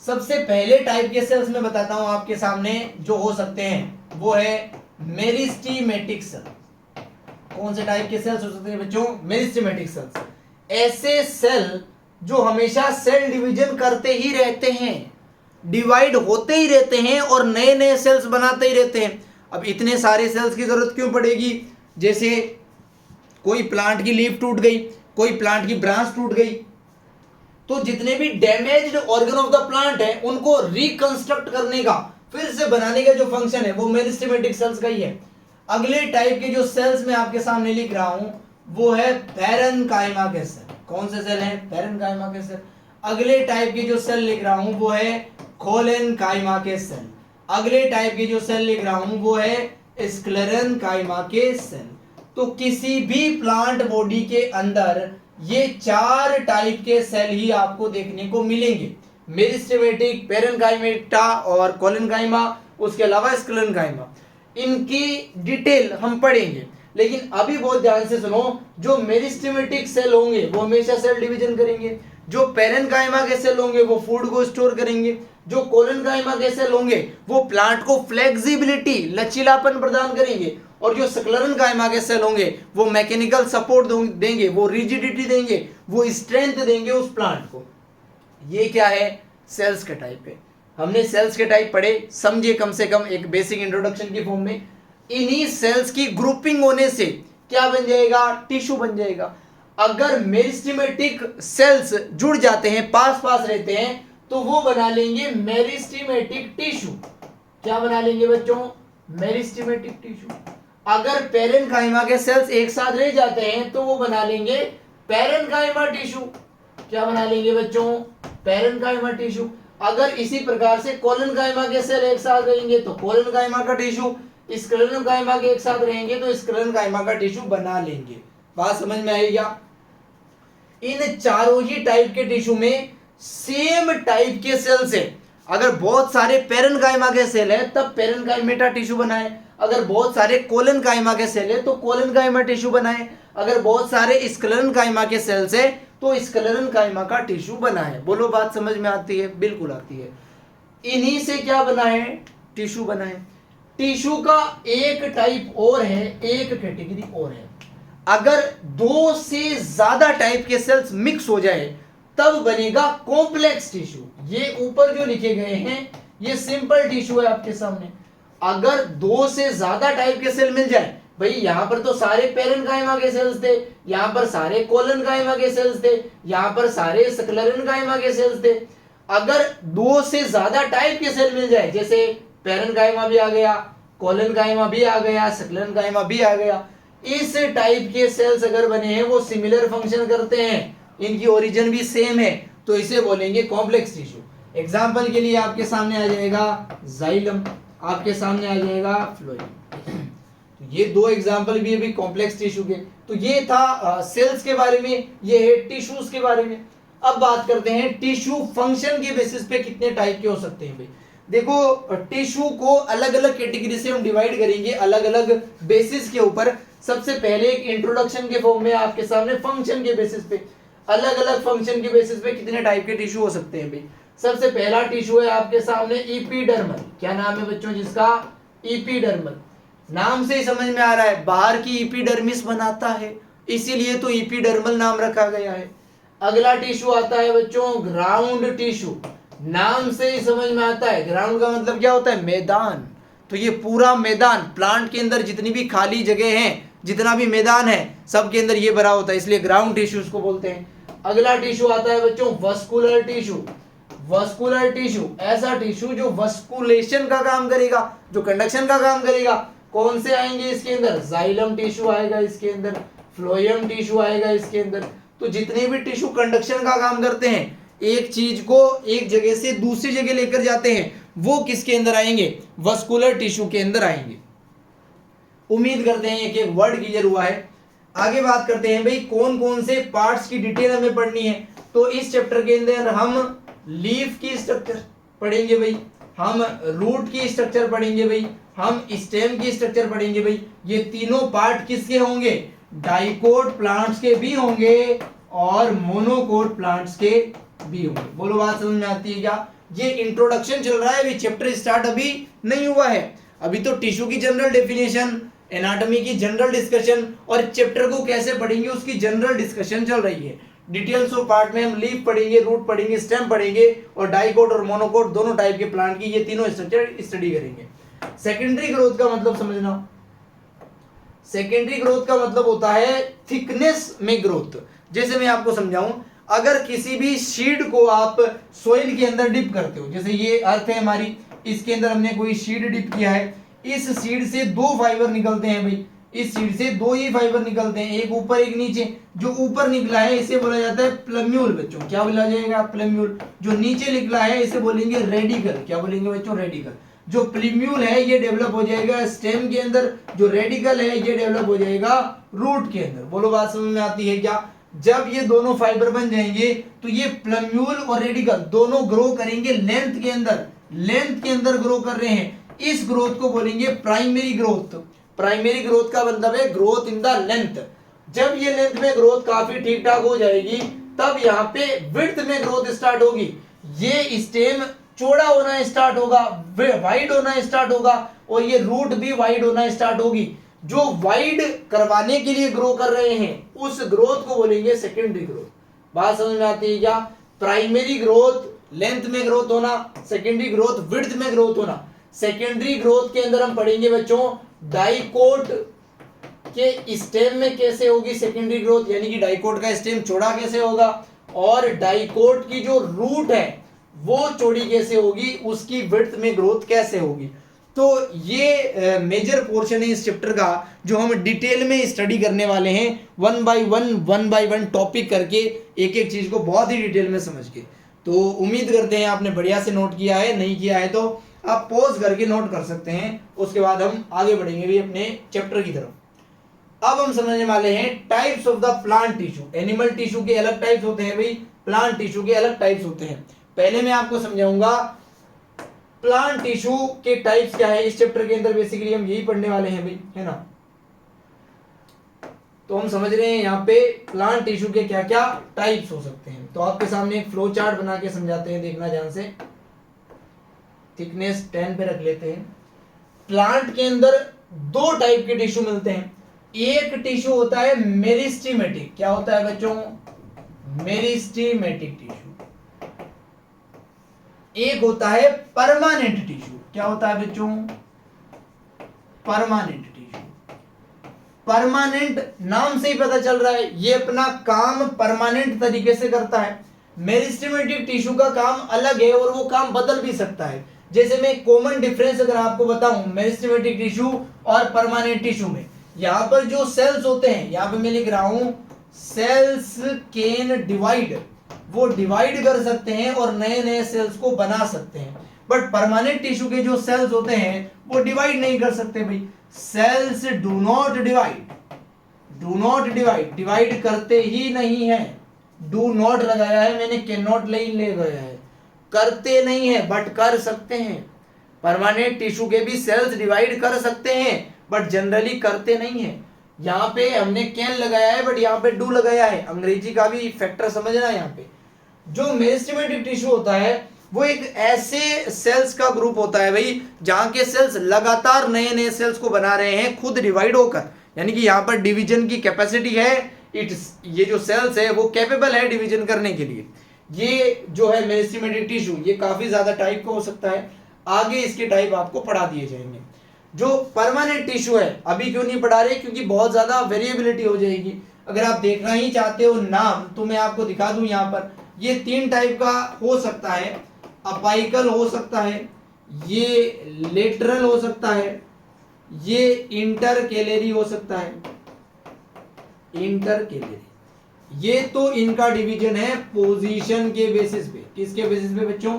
सबसे पहले टाइप के सेल्स मैं बताता हूं आपके सामने जो हो सकते हैं, वो है मेरिस्टेमेटिक सेल। कौन से टाइप के सेल्स हो सकते हैं बच्चों? Meristematic cells. ऐसे सेल जो हमेशा सेल डिवीजन करते ही रहते हैं, डिवाइड होते ही रहते हैं और नए नए सेल्स बनाते ही रहते हैं। अब इतने सारे सेल्स की जरूरत क्यों पड़ेगी? जैसे कोई प्लांट की लीफ टूट गई, कोई प्लांट की ब्रांच टूट गई, तो जितने भी damaged organ of the plant है उनको रिकंस्ट्रक्ट करने का, फिर से बनाने का जो फंक्शन है, वो मेरिस्टेमेटिक सेल्स का ही है। अगले टाइप के जो सेल्स मैं आपके सामने लिख रहा हूं, वो है पैरेन्काइमा के सेल। कौन से सेल है? पैरेन्काइमा के सेल। अगले टाइप के जो सेल लिख रहा हूं, वो है खोलेनकाइमा के सेल। अगले टाइप के जो सेल लिख रहा हूं, वो है स्क्लेरेनकाइमा के सेल। तो किसी भी प्लांट बॉडी के अंदर ये चार टाइप के सेल ही आपको देखने को मिलेंगे, मेरिस्टेमेटिक, पैरेन्काइमेटा और कोलेनकाइमा, उसके अलावा स्क्लेरेनकाइमा। इनकी डिटेल हम पढ़ेंगे, लेकिन अभी बहुत ध्यान से सुनो। जो मेरिस्टेमेटिक सेल होंगे वो हमेशा सेल डिवीजन करेंगे, जो पैरेन्काइमा के सेल होंगे वो फूड को स्टोर करेंगे, जो कोलेनकाइमा के सेल होंगे वो प्लांट को फ्लेक्सिबिलिटी, लचीलापन प्रदान करेंगे, और जो स्क्लेरेनकाइमा के सेल होंगे वो मैकेनिकल सपोर्ट देंगे, वो रिजिडिटी देंगे, वो स्ट्रेंथ देंगे उस प्लांट को। ये क्या है? सेल्स के टाइप है। हमने सेल्स के टाइप पढ़े, समझे कम से कम एक बेसिक इंट्रोडक्शन की फॉर्म में। इन्हीं सेल्स की ग्रुपिंग होने से क्या बन जाएगा? टिश्यू बन जाएगा। अगर मेरिस्टेमेटिक सेल्स जुड़ जाते हैं, पास पास रहते हैं, तो वो बना लेंगे मेरिस्टेमेटिक टिश्यू। क्या बना लेंगे बच्चों? Meristematic tissue. अगर पैरेन्काइमा के सेल्स एक साथ रह जाते हैं तो वो बना लेंगे पैरेन्काइमा टिश्यू। क्या बना लेंगे बच्चों? Parenchyma tissue. अगर इसी प्रकार से कोलेनकाइमा के सेल एक साथ रहेंगे तो कोलेनकाइमा का टिश्यू, स्क्लेरेनकाइमा के एक साथ रहेंगे तो स्क्लेरेनकाइमा का टिश्यू बना लेंगे। बात समझ में आई क्या? इन चारों ही टाइप के टिश्यू में सेम टाइप के सेल्स है। अगर बहुत सारे पैरेन्काइमा के सेल है तब पैरेन्काइमेटा टिश्यू बनाए, अगर बहुत सारे कोलेनकाइमा के सेल है तो कोलेनकाइमा टिश्यू बनाए, अगर बहुत सारे स्क्लेरेनकाइमा के सेल्स है तो स्क्लेरेनकाइमा का टिश्यू बनाए। बोलो बात समझ में आती है? बिल्कुल आती है। इन्हीं से क्या बना है? टिश्यू बना है। टिश्यू का एक टाइप और है, एक कैटेगरी और है। अगर दो से ज्यादा टाइप के सेल्स मिक्स हो जाए तब बनेगा कॉम्प्लेक्स टिश्यू। ये ऊपर जो लिखे गए हैं ये सिंपल टिश्यू है आपके सामने। अगर दो से ज्यादा टाइप के सेल मिल जाए, भाई यहां पर तो सारे पैरेन्काइमा के सेल्स थे, यहां पर सारे कोलेनकाइमा के सेल्स थे, यहां पर सारे स्क्लेरेनकाइमा के सेल्स थे। अगर दो से ज्यादा टाइप के सेल मिल जाए, जैसे पैरेन्काइमा भी आ गया, कोलेनकाइमा भी आ गया, स्क्लेरेनकाइमा भी आ गया, इस टाइप के सेल्स अगर बने हैं वो सिमिलर फंक्शन करते हैं, इनकी ओरिजिन भी सेम है, तो इसे बोलेंगे कॉम्प्लेक्स टिश्यू। एग्जांपल के लिए आपके सामने आ जाएगा जाइलम। आपके सामने आ जाएगा फ्लोएम। ये दो एग्जांपल भी अभी कॉम्प्लेक्स टिश्यू के। तो ये था सेल्स के बारे में, ये है टिश्यूज के बारे में। अब बात करते हैं टिश्यू फंक्शन के बेसिस पे कितने टाइप के हो सकते हैं भाई। देखो टिश्यू को अलग अलग कैटेगरी से हम डिवाइड करेंगे अलग अलग बेसिस के ऊपर। सबसे पहले एक इंट्रोडक्शन के फॉर्म में आपके सामने फंक्शन के बेसिस पे, अलग अलग फंक्शन के बेसिस पे कितने टाइप के टिश्यू हो सकते हैं भाई। सबसे पहला टिश्यू है आपके सामने इपीडर्मल। क्या नाम है बच्चों जिसका? इपीडर्मल। नाम से ही समझ में आ रहा है बाहर की इपीडर्मिस बनाता है, इसीलिए तो इपीडर्मल नाम रखा गया है। अगला टिश्यू आता है बच्चों ग्राउंड टिश्यू। नाम से ही समझ में आता है ग्राउंड का मतलब क्या होता है? मैदान। तो ये पूरा मैदान, प्लांट के अंदर जितनी भी खाली जगह है, जितना भी मैदान है, सब के अंदर ये भरा होता है, इसलिए ग्राउंड टिश्यूज को बोलते हैं। अगला टिश्यू आता है बच्चों वस्कुलर टिश्यू। वस्कुलर टिश्यू ऐसा टिश्यू जो वस्कुलेशन का काम करेगा, जो कंडक्शन का काम करेगा। कौन से आएंगे इसके अंदर? जाइलम टिश्यू आएगा इसके अंदर, फ्लोएम टिश्यू आएगा इसके अंदर। तो जितने भी टिश्यू कंडक्शन का काम करते हैं, एक चीज को एक जगह से दूसरी जगह लेकर जाते हैं, वो किसके अंदर आएंगे? वस्कुलर टिश्यू के अंदर आएंगे। उम्मीद करते हैं एक वर्ड क्लियर हुआ है। आगे बात करते हैं भाई कौन कौन से पार्ट्स की डिटेल हमें पढ़नी है। तो इस चैप्टर के अंदर हम लीफ की स्ट्रक्चर पढ़ेंगे भाई, हम रूट की स्ट्रक्चर पढ़ेंगे भाई, हम स्टेम की स्ट्रक्चर पढ़ेंगे भाई। ये तीनों पार्ट किसके होंगे? डाइकोट प्लांट्स के भी होंगे और मोनोकोट प्लांट्स के भी होंगे। बोलो बात समझ में आती है क्या? ये इंट्रोडक्शन चल रहा है, अभी चैप्टर स्टार्ट अभी नहीं हुआ है। अभी तो टिश्यू की जनरल डेफिनेशन, एनाटॉमी की जनरल डिस्कशन और चैप्टर को कैसे पढ़ेंगे उसकी जनरल डिस्कशन चल रही है। डिटेल्स ऑफ पार्ट में हम लीफ पढ़ेंगे, रूट पढ़ेंगे, स्टेम पढ़ेंगे और डाइकोट और मोनोकोट दोनों टाइप के प्लांट की ये तीनों स्ट्रक्चर स्टडी करेंगे। सेकेंडरी ग्रोथ का मतलब समझना। सेकेंडरी ग्रोथ का मतलब होता है थिकनेस में ग्रोथ। जैसे मैं आपको समझाऊं, अगर किसी भी सीड को आप सोइल के अंदर डिप करते हो, जैसे ये अर्थ है हमारी, इसके अंदर हमने कोई सीड डिप किया है, इस सीड से दो फाइबर निकलते हैं भाई, इस सीड से दो ही फाइबर निकलते हैं, एक ऊपर एक नीचे। जो ऊपर निकला है इसे बोला जाता है प्लम्यूल बच्चों। क्या बोला जाएगा? प्लम्यूल। जो नीचे निकला है इसे बोलेंगे रेडिकल। क्या बोलेंगे बच्चों? रेडिकल। जो प्लम्यूल है ये डेवलप हो जाएगा स्टेम के अंदर, जो रेडिकल है ये डेवलप हो जाएगा रूट के अंदर। बोलो बात समझ में आती है क्या? जब ये दोनों फाइबर बन जाएंगे तो ये प्लम्यूल और रेडिकल दोनों ग्रो करेंगे लेंथ के अंदर, लेंथ के अंदर ग्रो कर रहे हैं। इस ग्रोथ को बोलेंगे प्राइमरी ग्रोथ। प्राइमरी ग्रोथ का मतलब है ग्रोथ इन द लेंथ। जब ये लेंथ में ग्रोथ काफी ठीक ठाक हो जाएगी तब यहाँ पे विड्थ में ग्रोथ स्टार्ट होगी। ये स्टेम चौड़ा होना स्टार्ट होगा, वाइड होना स्टार्ट होगा और ये रूट भी वाइड होना स्टार्ट होगी। जो वाइड करवाने के लिए ग्रो कर रहे हैं उस ग्रोथ को बोलेंगे सेकेंडरी ग्रोथ। बात समझ में आती है क्या? प्राइमरी ग्रोथ लेंथ में ग्रोथ होना, सेकेंडरी ग्रोथ विड्थ में ग्रोथ होना। सेकेंडरी ग्रोथ के अंदर हम पढ़ेंगे बच्चों डाइकोट के स्टेम में कैसे होगी सेकेंडरी ग्रोथ, यानी कि डाइकोट का स्टेम चौड़ा कैसे होगा और डाइकोट की जो रूट है वो चौड़ी कैसे होगी, उसकी विड्थ में ग्रोथ कैसे होगी। तो ये मेजर पोर्शन है इस चैप्टर का जो हम डिटेल में स्टडी करने वाले हैं, वन बाय वन टॉपिक करके एक एक चीज को बहुत ही डिटेल में समझ के। तो उम्मीद करते हैं आपने बढ़िया से नोट किया है, नहीं किया है तो आप पॉज करके नोट कर सकते हैं। उसके बाद हम आगे बढ़ेंगे भी अपने चैप्टर की तरफ। अब हम समझने वाले हैं types of the plant tissue. Animal tissue के अलग टाइप्स होते हैं भाई, प्लांट टिश्यू के अलग टाइप्स होते हैं। पहले मैं आपको समझाऊंगा प्लांट टिश्यू के टाइप्स क्या है। इस चैप्टर के अंदर बेसिकली हम यही पढ़ने वाले हैं भाई, है ना। तो हम समझ रहे हैं यहाँ पे प्लांट टिश्यू के क्या क्या टाइप्स हो सकते हैं। तो आपके सामने एक फ्लो चार्ट बना के समझाते हैं, देखना ध्यान से। थिकनेस 10 पे रख लेते हैं। प्लांट के अंदर दो टाइप के टिश्यू मिलते हैं। एक टिश्यू होता है मेरिस्टेमेटिक। क्या होता है बच्चों? Meristematic tissue. एक होता है परमानेंट टिश्यू। क्या होता है बच्चों? Permanent tissue. परमानेंट नाम से ही पता चल रहा है ये अपना काम परमानेंट तरीके से करता है। मेरिस्टेमेटिक टिश्यू का काम अलग है और वो काम बदल भी सकता है। जैसे मैं कॉमन डिफरेंस अगर आपको बताऊं मेरिस्टेमेटिक टिश्यू और परमानेंट टिश्यू में, यहां पर जो सेल्स होते हैं, यहां पे मैं लिख रहा हूं सेल्स कैन डिवाइड वो डिवाइड कर सकते हैं और नए नए सेल्स को बना सकते हैं। बट परमानेंट टिश्यू के जो सेल्स होते हैं वो डिवाइड नहीं कर सकते भाई। Sales do not divide, divide करते ही नहीं है। डू नॉट लगाया है मैंने, कैन नॉट ले गया है, करते नहीं है बट कर सकते हैं। परमानेंट टिश्यू के भी सेल्स डिवाइड कर सकते हैं बट जनरली करते नहीं है। यहाँ पे हमने कैन लगाया है बट यहाँ पे डू लगाया है, अंग्रेजी का भी फैक्टर समझना। यहाँ पे जो मेरिस्टेमेटिक टिश्यू होता है वो एक ऐसे सेल्स का ग्रुप होता है भाई जहां के सेल्स लगातार नए नए सेल्स को बना रहे हैं खुद डिवाइड होकर, यानी कि यहाँ पर डिवीजन की कैपेसिटी है। ये जो सेल्स है वो कैपेबल है डिवीजन करने के लिए। ये जो है मेरिस्टेमेटिक टिश्यू ये काफी ज्यादा टाइप का हो सकता है, आगे इसके टाइप आपको पढ़ा दिए जाएंगे। जो परमानेंट टिश्यू है अभी क्यों नहीं पढ़ा रहे, क्योंकि बहुत ज्यादा वेरिएबिलिटी हो जाएगी। अगर आप देखना ही चाहते हो नाम तो मैं आपको दिखा दूं, यहाँ पर ये 3 टाइप का हो सकता है। अपाइकल हो सकता है, ये लेटरल हो सकता है, ये इंटरकेलरी हो सकता है। इंटरकेलरी ये तो इनका डिवीजन है पोजीशन के बेसिस पे। किसके बेसिस पे बच्चों?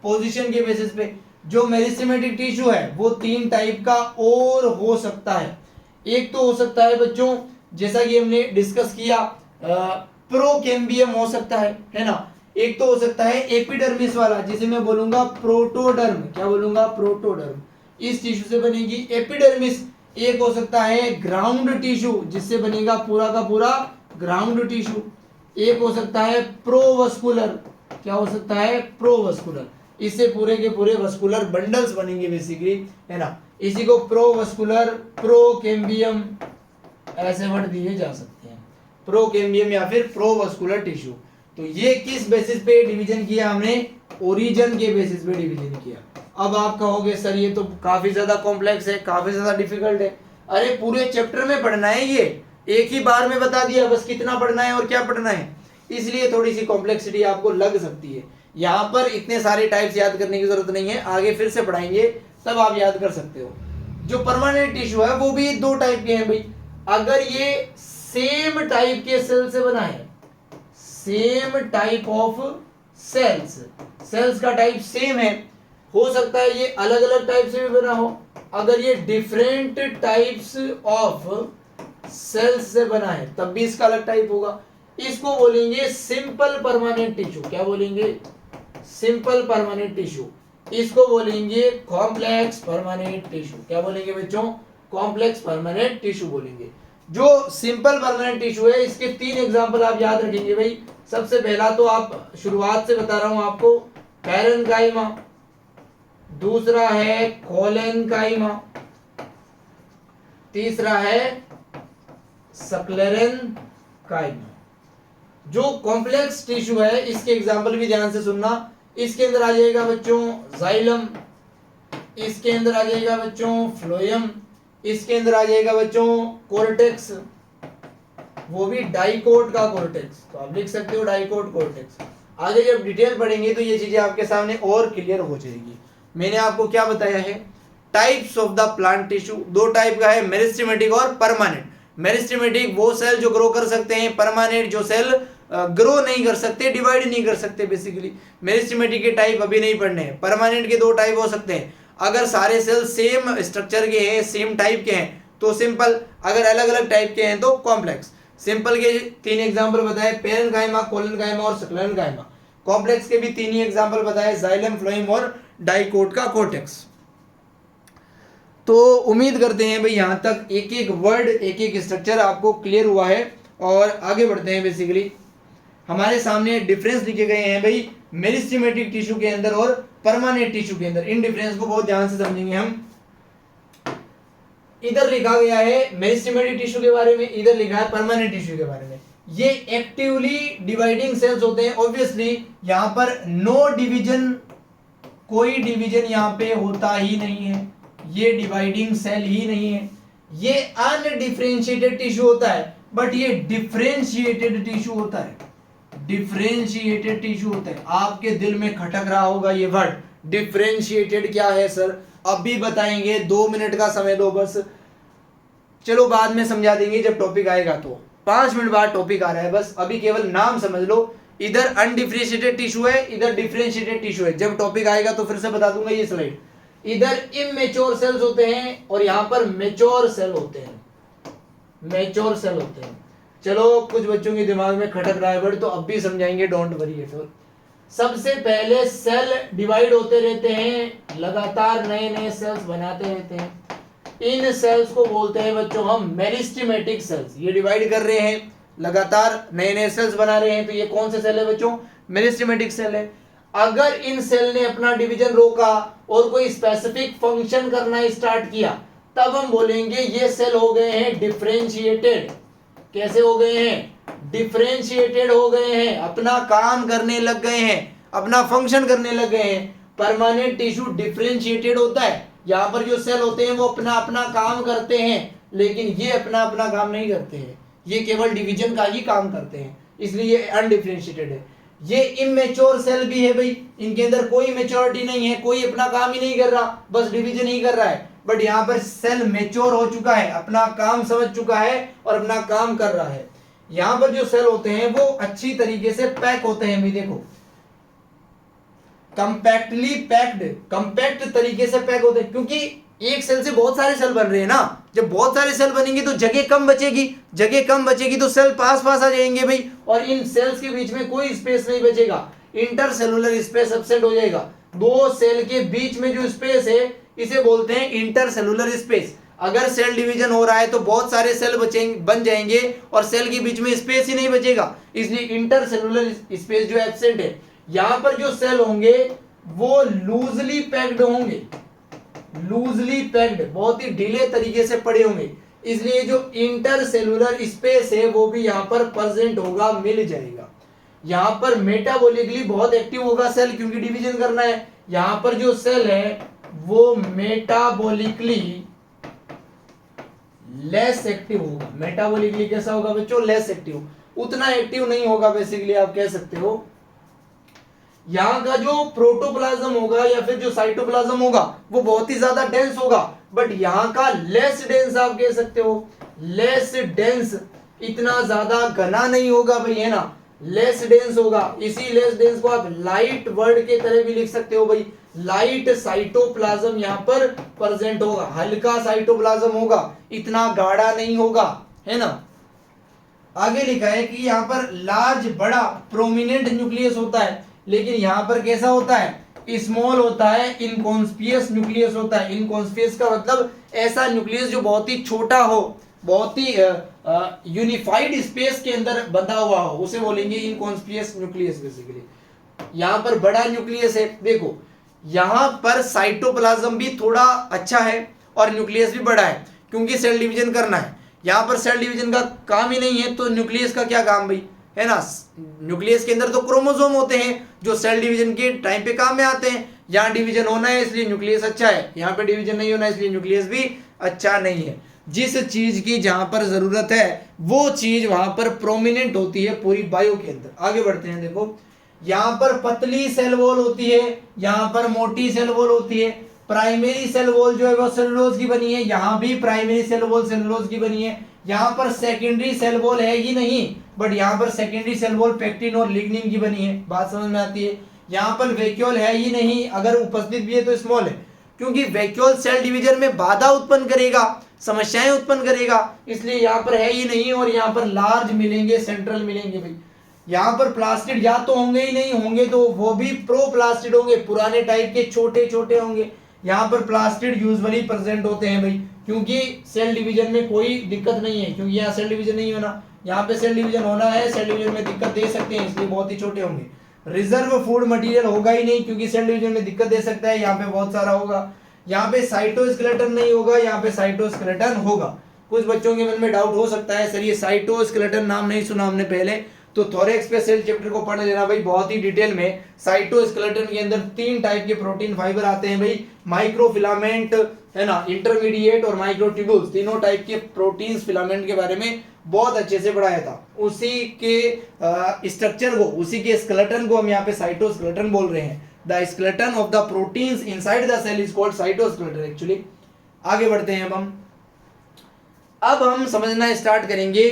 पोजीशन के बेसिस पे। जो मेरिस्टेमेटिक टिश्यू है वो 3 टाइप का और हो सकता है। एक तो हो सकता है बच्चों जैसा कि हमने डिस्कस किया प्रोकेम्बियम हो सकता है ना। एक तो हो सकता है एपिडर्मिस वाला जिसे मैं बोलूंगा प्रोटोडर्म। क्या बोलूंगा? प्रोटोडर्म। इस टिश्यू से बनेगी एपिडर्मिस। एक हो सकता है ग्राउंड टिश्यू जिससे बनेगा पूरा का पूरा ग्राउंड टिश्यू। एक हो सकता है प्रोवस्कुलर। क्या हो सकता है? प्रोवस्कुलर। इससे पूरे के पूरे वस्कुलर बंडल्स बनेंगे बेसिकली, है ना। इसी को प्रोवस्कुलर, प्रोकेम्बियम ऐसे वर्ड दिए जा सकते हैं। प्रोकेम्बियम या फिर प्रोवस्कुलर टिश्यू। तो ये किस बेसिस पे डिवीजन किया हमने? ओरिजिन के बेसिस पे डिवीजन किया। अब आप कहोगे सर ये तो काफी ज्यादा कॉम्प्लेक्स है, काफी ज्यादा डिफिकल्ट है। अरे पूरे चैप्टर में पढ़ना है, ये एक ही बार में बता दिया बस कितना पढ़ना है और क्या पढ़ना है, इसलिए थोड़ी सी कॉम्प्लेक्सिटी आपको लग सकती है। यहाँ पर इतने सारे टाइप्स याद करने की जरूरत नहीं है, आगे फिर से पढ़ाएंगे तब आप याद कर सकते हो। जो परमानेंट टिश्यू है वो भी 2 टाइप के हैं भाई। अगर ये सेम टाइप के सेल से बना है, सेम टाइप ऑफ सेल्स का टाइप सेम है, हो सकता है ये अलग अलग टाइप से भी बना हो। अगर ये डिफरेंट टाइप्स ऑफ सेल्स से बना है तब भी इसका अलग टाइप होगा। इसको बोलेंगे सिंपल परमानेंट टिश्यू। क्या बोलेंगे? Simple permanent tissue. इसको बोलेंगे कॉम्प्लेक्स परमानेंट टिश्यू। क्या बोलेंगे बच्चों? कॉम्प्लेक्स परमानेंट टिश्यू बोलेंगे। जो सिंपल परमानेंट टिश्यू है इसके 3 एग्जांपल आप याद रखेंगे भाई। सबसे पहला तो आप शुरुआत से बता रहा हूं आपको, पैरेन्काइमा। दूसरा है कोलेनकाइमा। तीसरा है सक्लेरेनकाइमा। जो कॉम्प्लेक्स टिश्यू है इसके एग्जांपल भी ध्यान से सुनना। इसके अंदर आ जाएगा बच्चों जाइलम, इसके अंदर आ जाएगा बच्चों फ्लोएम, इसके अंदर आ जाएगा बच्चों कोर्टेक्स, वो भी डाइकोट का कोर्टेक्स। तो आप लिख सकते हो डाइकोट कोर्टेक्स। आगे जब डिटेल पढ़ेंगे तो ये चीजें आपके सामने और क्लियर हो जाएगी। मैंने आपको क्या बताया है? Types of the plant tissue 2 type का है, मेरिस्टेमेटिक और परमानेंट। मेरिस्टेमेटिक वो सेल जो ग्रो कर सकते हैं, परमानेंट जो सेल ग्रो नहीं कर सकते, डिवाइड नहीं कर सकते बेसिकली। मेरिस्टेमेटिक के टाइप अभी नहीं पढ़ने हैं। परमानेंट के 2 टाइप हो सकते हैं। अगर सारे सेल सेम स्ट्रक्चर के हैं, सेम टाइप के हैं तो सिंपल, अगर अलग अलग टाइप के हैं तो कॉम्प्लेक्स। सिंपल के 3 एग्जांपल बताए, पैरेन्काइमा, कोलेनकाइमा और सक्लेरेनकाइमा। कॉम्प्लेक्स के भी 3 ही एग्जांपल बताए, जाइलम, फ्लोएम और डाइकोट का कोर्टेक्स। तो उम्मीद करते हैं भाई यहाँ तक एक एक वर्ड, एक एक स्ट्रक्चर आपको क्लियर हुआ है। और आगे बढ़ते हैं। बेसिकली हमारे सामने डिफरेंस लिखे गए हैं भाई मेरिस्टेमेटिक टिश्यू के अंदर और परमानेंट टिश्यू के अंदर। इन डिफरेंस को बहुत ध्यान से समझेंगे हम। इधर लिखा गया है मेरिस्टेमेटिक टिश्यू के बारे में, इधर लिखा है परमानेंट टिश्यू के बारे में। ये एक्टिवली डिवाइडिंग सेल्स होते हैं। ऑब्वियसली यहाँ पर नो डिवीजन, कोई डिवीजन यहाँ पे होता ही नहीं है, ये डिवाइडिंग सेल ही नहीं है। ये अनडिफरेंशिएटेड टिश्यू होता है बट ये डिफरेंशिएटेड टिश्यू होता है। डिफरेंशिएटेड टिश्यू होता है। आपके दिल में खटक रहा होगा ये वर्ड डिफरेंशिएटेड क्या है सर, अभी बताएंगे, 2 मिनट का समय दो बस। चलो बाद में समझा देंगे जब टॉपिक आएगा। तो 5 मिनट बाद टॉपिक आ रहा है, बस अभी केवल नाम समझ लो इधर अनडिफरेंशिएटेड टिश्यू है, इधर डिफरेंशिएटेड टिश्यू है। जब टॉपिक आएगा तो फिर से बता दूंगा ये स्लाइड। इधर इमेच्योर सेल्स होते हैं और यहां पर मेच्योर सेल होते हैं, मेच्योर सेल होते हैं। चलो कुछ बच्चों के दिमाग में खटक रहा है वर्ड, तो अब भी समझाएंगे, डोंट वरी एट ऑल। सबसे पहले सेल डिवाइड होते रहते हैं, लगातार नए नए सेल्स बनाते रहते हैं। इन सेल्स को बोलते हैं बच्चों हम मेरिस्टेमेटिक सेल्स। ये डिवाइड कर रहे हैं, लगातार नए नए सेल्स बना रहे हैं, तो ये कौन से सेल है बच्चों? मेरिस्टेमेटिक सेल है। अगर इन सेल ने अपना डिवीजन रोका और कोई स्पेसिफिक फंक्शन करना स्टार्ट किया, तब हम बोलेंगे ये सेल हो गए हैं डिफरेंशिएटेड। कैसे हो गए हैं? डिफरेंशिएटेड हो गए हैं, अपना काम करने लग गए हैं, अपना फंक्शन करने लग गए हैं। परमानेंट टिश्यू डिफरेंशिएटेड होता है, यहाँ पर जो सेल होते हैं वो अपना अपना काम करते हैं, लेकिन ये अपना अपना काम नहीं करते हैं, ये केवल डिवीजन का ही काम करते हैं, इसलिए ये अनडिफरेंशिएटेड है। ये इमेच्योर सेल भी है भाई, इनके अंदर कोई मेच्योरिटी नहीं है, कोई अपना काम ही नहीं कर रहा, बस डिवीजन ही कर रहा है। बट यहाँ पर सेल मेच्योर हो चुका है, अपना काम समझ चुका है और अपना काम कर रहा है। यहाँ पर जो सेल होते हैं वो अच्छी तरीके से पैक होते हैं, भी देखो कंपैक्टली पैक्ड, कंपैक्ट तरीके से पैक होते हैं, क्योंकि एक सेल से बहुत सारे सेल बन रहे हैं ना। जब बहुत सारे सेल बनेंगे तो जगह कम बचेगी, जगह कम बचेगी तो सेल पास पास आ जाएंगे भाई, और इन सेल्स के बीच में कोई स्पेस नहीं बचेगा, इंटरसेलुलर स्पेस एब्सेंट हो जाएगा। दो सेल के बीच में जो स्पेस है इसे बोलते हैं इंटरसेलुलर स्पेस। अगर सेल डिवीजन हो रहा है तो बहुत सारे सेल बन जाएंगे और सेल के बीच में स्पेस ही नहीं बचेगा, इसलिए इंटरसेलुलर स्पेस जो एब्सेंट है। यहां पर जो सेल होंगे वो लूजली पैक्ड होंगे, लूजली पैक्ड, बहुत ही ढीले तरीके से पड़े होंगे, इसलिए जो इंटरसेलुलर स्पेस है वो भी यहां पर प्रेजेंट होगा, मिल जाएगा। यहां पर मेटाबॉलिकली बहुत एक्टिव होगा सेल, क्योंकि डिवीजन करना है। यहां पर जो सेल है वो मेटाबॉलिकली लेस एक्टिव होगा। मेटाबॉलिकली कैसा होगा बच्चों? लेस एक्टिव, उतना एक्टिव नहीं होगा, बेसिकली आप कह सकते हो। यहाँ का जो प्रोटोप्लाज्म होगा या फिर जो साइटोप्लाज्म होगा वो बहुत ही ज्यादा डेंस होगा, बट यहाँ का लेस डेंस आप कह सकते हो, लेस डेंस, इतना ज्यादा घना नहीं होगा भाई, है ना, लेस डेंस होगा। इसी लेस डेंस को आप लाइट वर्ड के तरह भी लिख सकते हो भाई, लाइट साइटोप्लाज्म यहाँ पर प्रेजेंट होगा, हल्का साइटोप्लाज्म होगा, इतना गाढ़ा नहीं होगा, है ना। आगे लिखा है कि यहाँ पर लार्ज, बड़ा, प्रोमिनेंट न्यूक्लियस होता है, लेकिन यहाँ पर कैसा होता है? स्मॉल होता है, इनकॉन्स्पियस न्यूक्लियस होता है। इनकॉन्स्पियस का मतलब ऐसा न्यूक्लियस जो बहुत ही छोटा हो, बहुत ही यूनिफाइड स्पेस के अंदर बंधा हुआ हो, उसे बोलेंगे इनकॉन्स्पियस न्यूक्लियस बेसिकली। यहाँ पर बड़ा न्यूक्लियस है, देखो यहाँ पर साइटोप्लाज्म भी थोड़ा अच्छा है और न्यूक्लियस भी बड़ा है, क्योंकि सेल डिवीजन करना है। यहाँ पर सेल डिवीजन का काम ही नहीं है, तो न्यूक्लियस का क्या काम भाई, है ना। न्यूक्लियस के अंदर तो क्रोमोसोम होते हैं जो सेल डिवीजन के टाइम पे काम में आते हैं। यहाँ डिवीजन होना है इसलिए न्यूक्लियस अच्छा है, यहाँ पे डिवीजन नहीं होना है इसलिए न्यूक्लियस भी अच्छा नहीं है। जिस चीज की जहां पर जरूरत है वो चीज वहां पर प्रोमिनेंट होती है पूरी बायो के अंदर। आगे बढ़ते हैं, देखो यहाँ पर पतली सेल वॉल होती है, यहाँ पर मोटी सेल वॉल होती है। प्राइमरी सेल वॉल जो है वो सेलुलोज की बनी है, यहाँ भी प्राइमरी सेल वॉल सेलुलोज की बनी है। यहाँ पर सेकेंडरी सेल वॉल है ही नहीं, बट यहाँ पर सेकेंडरी सेल वॉल पेक्टिन और लिग्निन की बनी है, बात समझ में आती है। यहाँ पर वैक्यूल है ही नहीं, अगर उपस्थित भी है तो स्मॉल है, क्योंकि वैक्यूल सेल डिवीजन में बाधा उत्पन्न करेगा, समस्याएं उत्पन्न करेगा, इसलिए यहाँ पर है ही नहीं। और यहाँ पर लार्ज मिलेंगे, सेंट्रल मिलेंगे भाई। यहाँ पर प्लास्टिड या तो होंगे ही नहीं, होंगे तो वो भी प्रोप्लास्टिड होंगे, पुराने टाइप के छोटे छोटे होंगे। यहाँ पर प्लास्टिड यूजुअली प्रेजेंट होते हैं भाई, क्योंकि सेल डिवीजन में कोई दिक्कत नहीं है, क्योंकि यहाँ सेल डिवीजन नहीं होना, यहाँ पे सेल डिवीजन होना है, सेल डिवीजन में दिक्कत दे सकते हैं, इसलिए बहुत ही छोटे होंगे। रिजर्व फूड मटेरियल होगा ही नहीं, क्योंकि सेल डिवीजन में दिक्कत दे सकता है, यहाँ पे बहुत सारा होगा। यहाँ पे साइटोस्केलेटन नहीं होगा, यहाँ पे साइटोस्केलेटन होगा। कुछ बच्चों के मन में डाउट हो सकता है, सर ये साइटोस्केलेटन नाम नहीं सुना हमने पहले, तो थोरेक्स पे सेल चैप्टर को पढ़ लेना भाई बहुत ही डिटेल में। साइटोस्केलेटन के अंदर 3 टाइप के प्रोटीन फाइबर आते हैं भाई, माइक्रोफिलामेंट, है ना, इंटरमीडिएट और माइक्रोट्यूब्यूल्स, तीनों टाइप के प्रोटीन्स फिलामेंट के बारे में बहुत अच्छे से पढ़ाया था। उसी के स्ट्रक्चर को, उसी के स्केलेटन को हम यहाँ पे साइटोस्केलेटन बोल रहे हैं। The skeleton of the proteins inside the cell is called cytoskeleton actually. आगे बढ़ते हैं अब हम समझना स्टार्ट करेंगे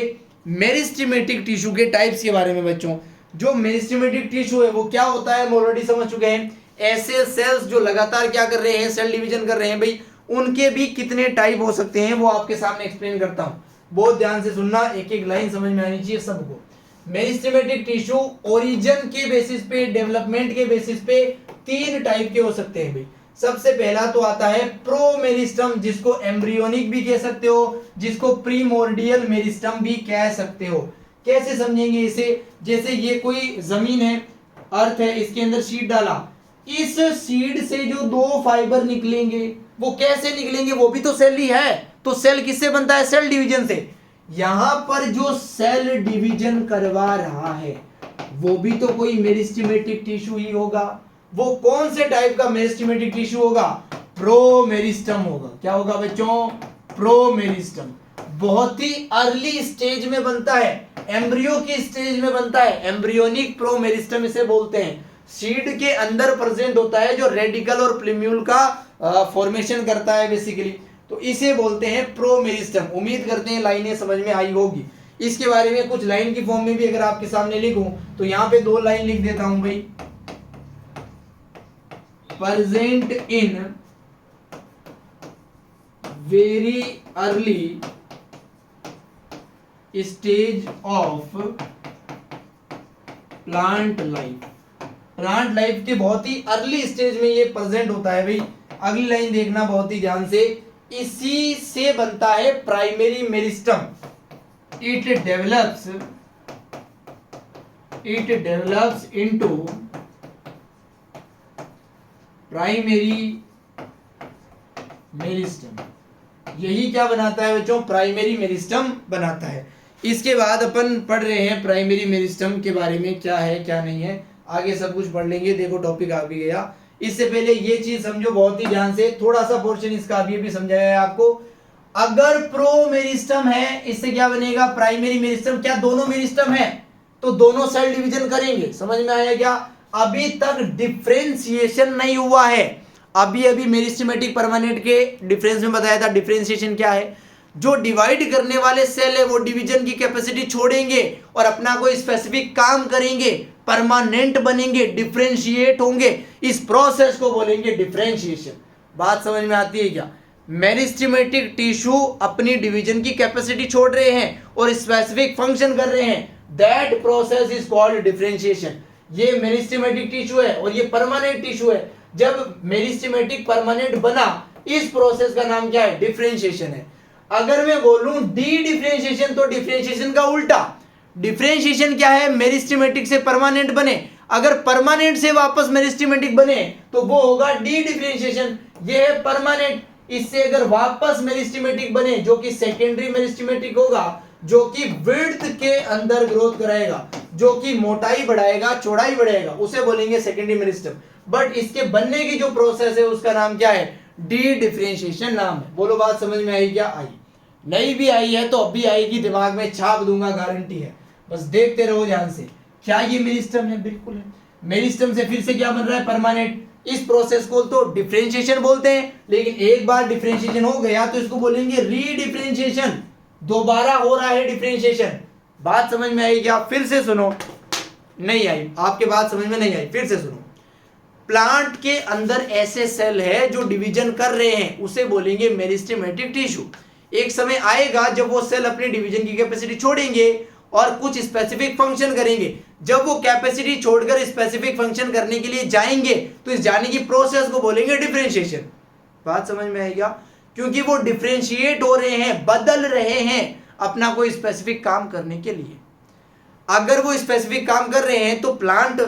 मेरिस्टेमेटिक टिश्यू के टाइप्स के बारे में बच्चों। जो मेरिस्टेमेटिक टिश्यू है वो क्या होता है हम ऑलरेडी समझ चुके हैं। ऐसे सेल्स जो लगातार क्या कर रहे हैं, सेल डिवीजन कर रहे हैं भाई, उनके भी कितने टाइप हो सकते हैं वो आपके सामने एक्सप्लेन करता हूं। बहुत ध्यान से सुनना, एक एक लाइन समझ में आनी चाहिए सबको। मेरिस्टेमेटिक टिश्यू ओरिजिन के बेसिस पे, डेवलपमेंट के बेसिस पे 3 टाइप के हो सकते हैं भाई। सबसे पहला तो आता है प्रोमेरिस्टम, जिसको एम्ब्रियोनिक भी कह सकते हो, जिसको प्रीमोर्डियल मेरिस्टम भी कह सकते हो। कैसे समझेंगे इसे? जैसे ये कोई जमीन है, अर्थ है, इसके अंदर सीड डाला, इस सीड से जो 2 फाइबर निकलेंगे वो कैसे निकलेंगे? वो भी तो सेल ही है। तो सेल किससे बनता है? सेल डिवीजन से। यहां पर जो सेल डिवीजन करवा रहा है वो भी तो कोई मेरिस्टेमेटिक टिश्यू ही होगा। वो कौन से टाइप का मेरिस्टेमेटिक टिश्यू होगा? प्रोमेरिस्टम होगा। क्या होगा बच्चों? प्रोमेरिस्टम। बहुत ही अर्ली स्टेज में बनता है, एम्ब्रियो की स्टेज में बनता है, एम्ब्रियोनिक प्रोमेरिस्टम इसे बोलते हैं। सीड के अंदर प्रेजेंट होता है, जो रेडिकल और प्लीम्यूल का फॉर्मेशन करता है बेसिकली, तो इसे बोलते हैं प्रोमेरिस्टम। उम्मीद करते हैं लाइनें समझ में आई होगी। इसके बारे में कुछ लाइन की फॉर्म में भी अगर आपके सामने लिखूं तो यहां पे 2 लाइन लिख देता हूं भाई। Present in very early stage of plant life. Plant life के बहुत ही अर्ली स्टेज में ये प्रेजेंट होता है भाई। अगली लाइन देखना बहुत ही ध्यान से। इसी से बनता है primary meristem. It develops into primary meristem. यही क्या बनाता है बच्चों? प्राइमरी मेरिस्टम बनाता है। इसके बाद अपन पढ़ रहे हैं प्राइमरी मेरिस्टम के बारे में, क्या है क्या नहीं है, आगे सब कुछ पढ़ लेंगे। देखो टॉपिक आ भी गया। इससे पहले ये चीज समझो बहुत ही ध्यान से, थोड़ा सा पोर्शन इसका अभी समझाया है आपको। अगर प्रो मेरिस्टम है, इससे क्या बनेगा? Primary meristem. क्या दोनों मेरिस्टम है तो दोनों सेल डिवीजन करेंगे? समझ में आया क्या? अभी तक डिफरेंशिएशन नहीं हुआ है। अभी मेरिस्टेमेटिक परमानेंट के डिफरेंस में बताया था। डिफरेंशिएशन क्या है? जो डिवाइड करने वाले सेल है वो डिवीजन की कैपेसिटी छोड़ेंगे और अपना कोई स्पेसिफिक काम करेंगे, परमानेंट बनेंगे, डिफरेंशिएट होंगे। इस प्रोसेस को बोलेंगे डिफरेंशिएशन। बात समझ में आती है क्या? मेरिस्टेमेटिक टिश्यू अपनी डिवीजन की कैपेसिटी छोड़ रहे हैं और स्पेसिफिक फंक्शन कर रहे हैं, that process is called differentiation. ये मेरिस्टेमेटिक टिश्यू है और ये परमानेंट टिश्यू है। जब मेरिस्टेमेटिक परमानेंट बना, इस प्रोसेस का नाम क्या है? डिफरेंशिएशन है। अगर मैं बोलूं डी डिफरेंशिएशन तो डिफरेंशिएशन का उल्टा। डिफरेंशिएशन क्या है? मेरिस्टेमेटिक से परमानेंट बने, अगर परमानेंट से वापस मेरिस्टेमेटिक बने तो वो होगा डी डिफरेंशिएशन। ये है परमानेंट। इससे अगर वापस मेरिस्टेमेटिक बने, जो कि सेकेंडरी मेरिस्टेमेटिक होगा, जो कि विड्थ के अंदर ग्रोथ कराएगा, जो कि मोटाई बढ़ाएगा, चौड़ाई बढ़ाएगा, उसे बोलेंगे सेकेंडरी मेरिस्टम। बट इसके बनने की जो प्रोसेस है उसका नाम क्या है? डी डिफरेंशिएशन नाम है। बोलो बात समझ में आई क्या? आई नहीं भी आई है तो अब भी आएगी, दिमाग में छाप दूंगा, गारंटी है। बस देखते रहो ध्यान से। क्या ये मेरिस्टम है? बिल्कुल है। मेरिस्टम से फिर से क्या बन रहा है? परमानेंट। इस प्रोसेस को तो डिफरेंशिएशन बोलते हैं, लेकिन एक बार डिफरेंशिएशन हो गया तो इसको बोलेंगे रीडिफरेंशिएशन। दोबारा हो रहा है डिफरेंशिएशन। बात समझ में आई क्या? फिर से सुनो। नहीं आई आपके बात समझ में नहीं आई, फिर से सुनो। प्लांट के अंदर ऐसे सेल है जो डिवीजन कर रहे हैं, उसे बोलेंगे मेरिस्टेमेटिक टिश्यू। एक समय आएगा जब वो सेल अपनी डिवीजन की कैपेसिटी छोड़ेंगे और कुछ स्पेसिफिक फंक्शन करेंगे। जब वो कैपेसिटी छोड़कर स्पेसिफिक फंक्शन करने के लिए जाएंगे तो इस जाने की प्रोसेस को बोलेंगे डिफरेंशिएशन। बात समझ में आएगा? क्योंकि वो डिफरेंशिएट हो रहे हैं, बदल रहे हैं अपना कोई स्पेसिफिक काम करने के लिए। अगर वो स्पेसिफिक काम कर रहे हैं तो प्लांट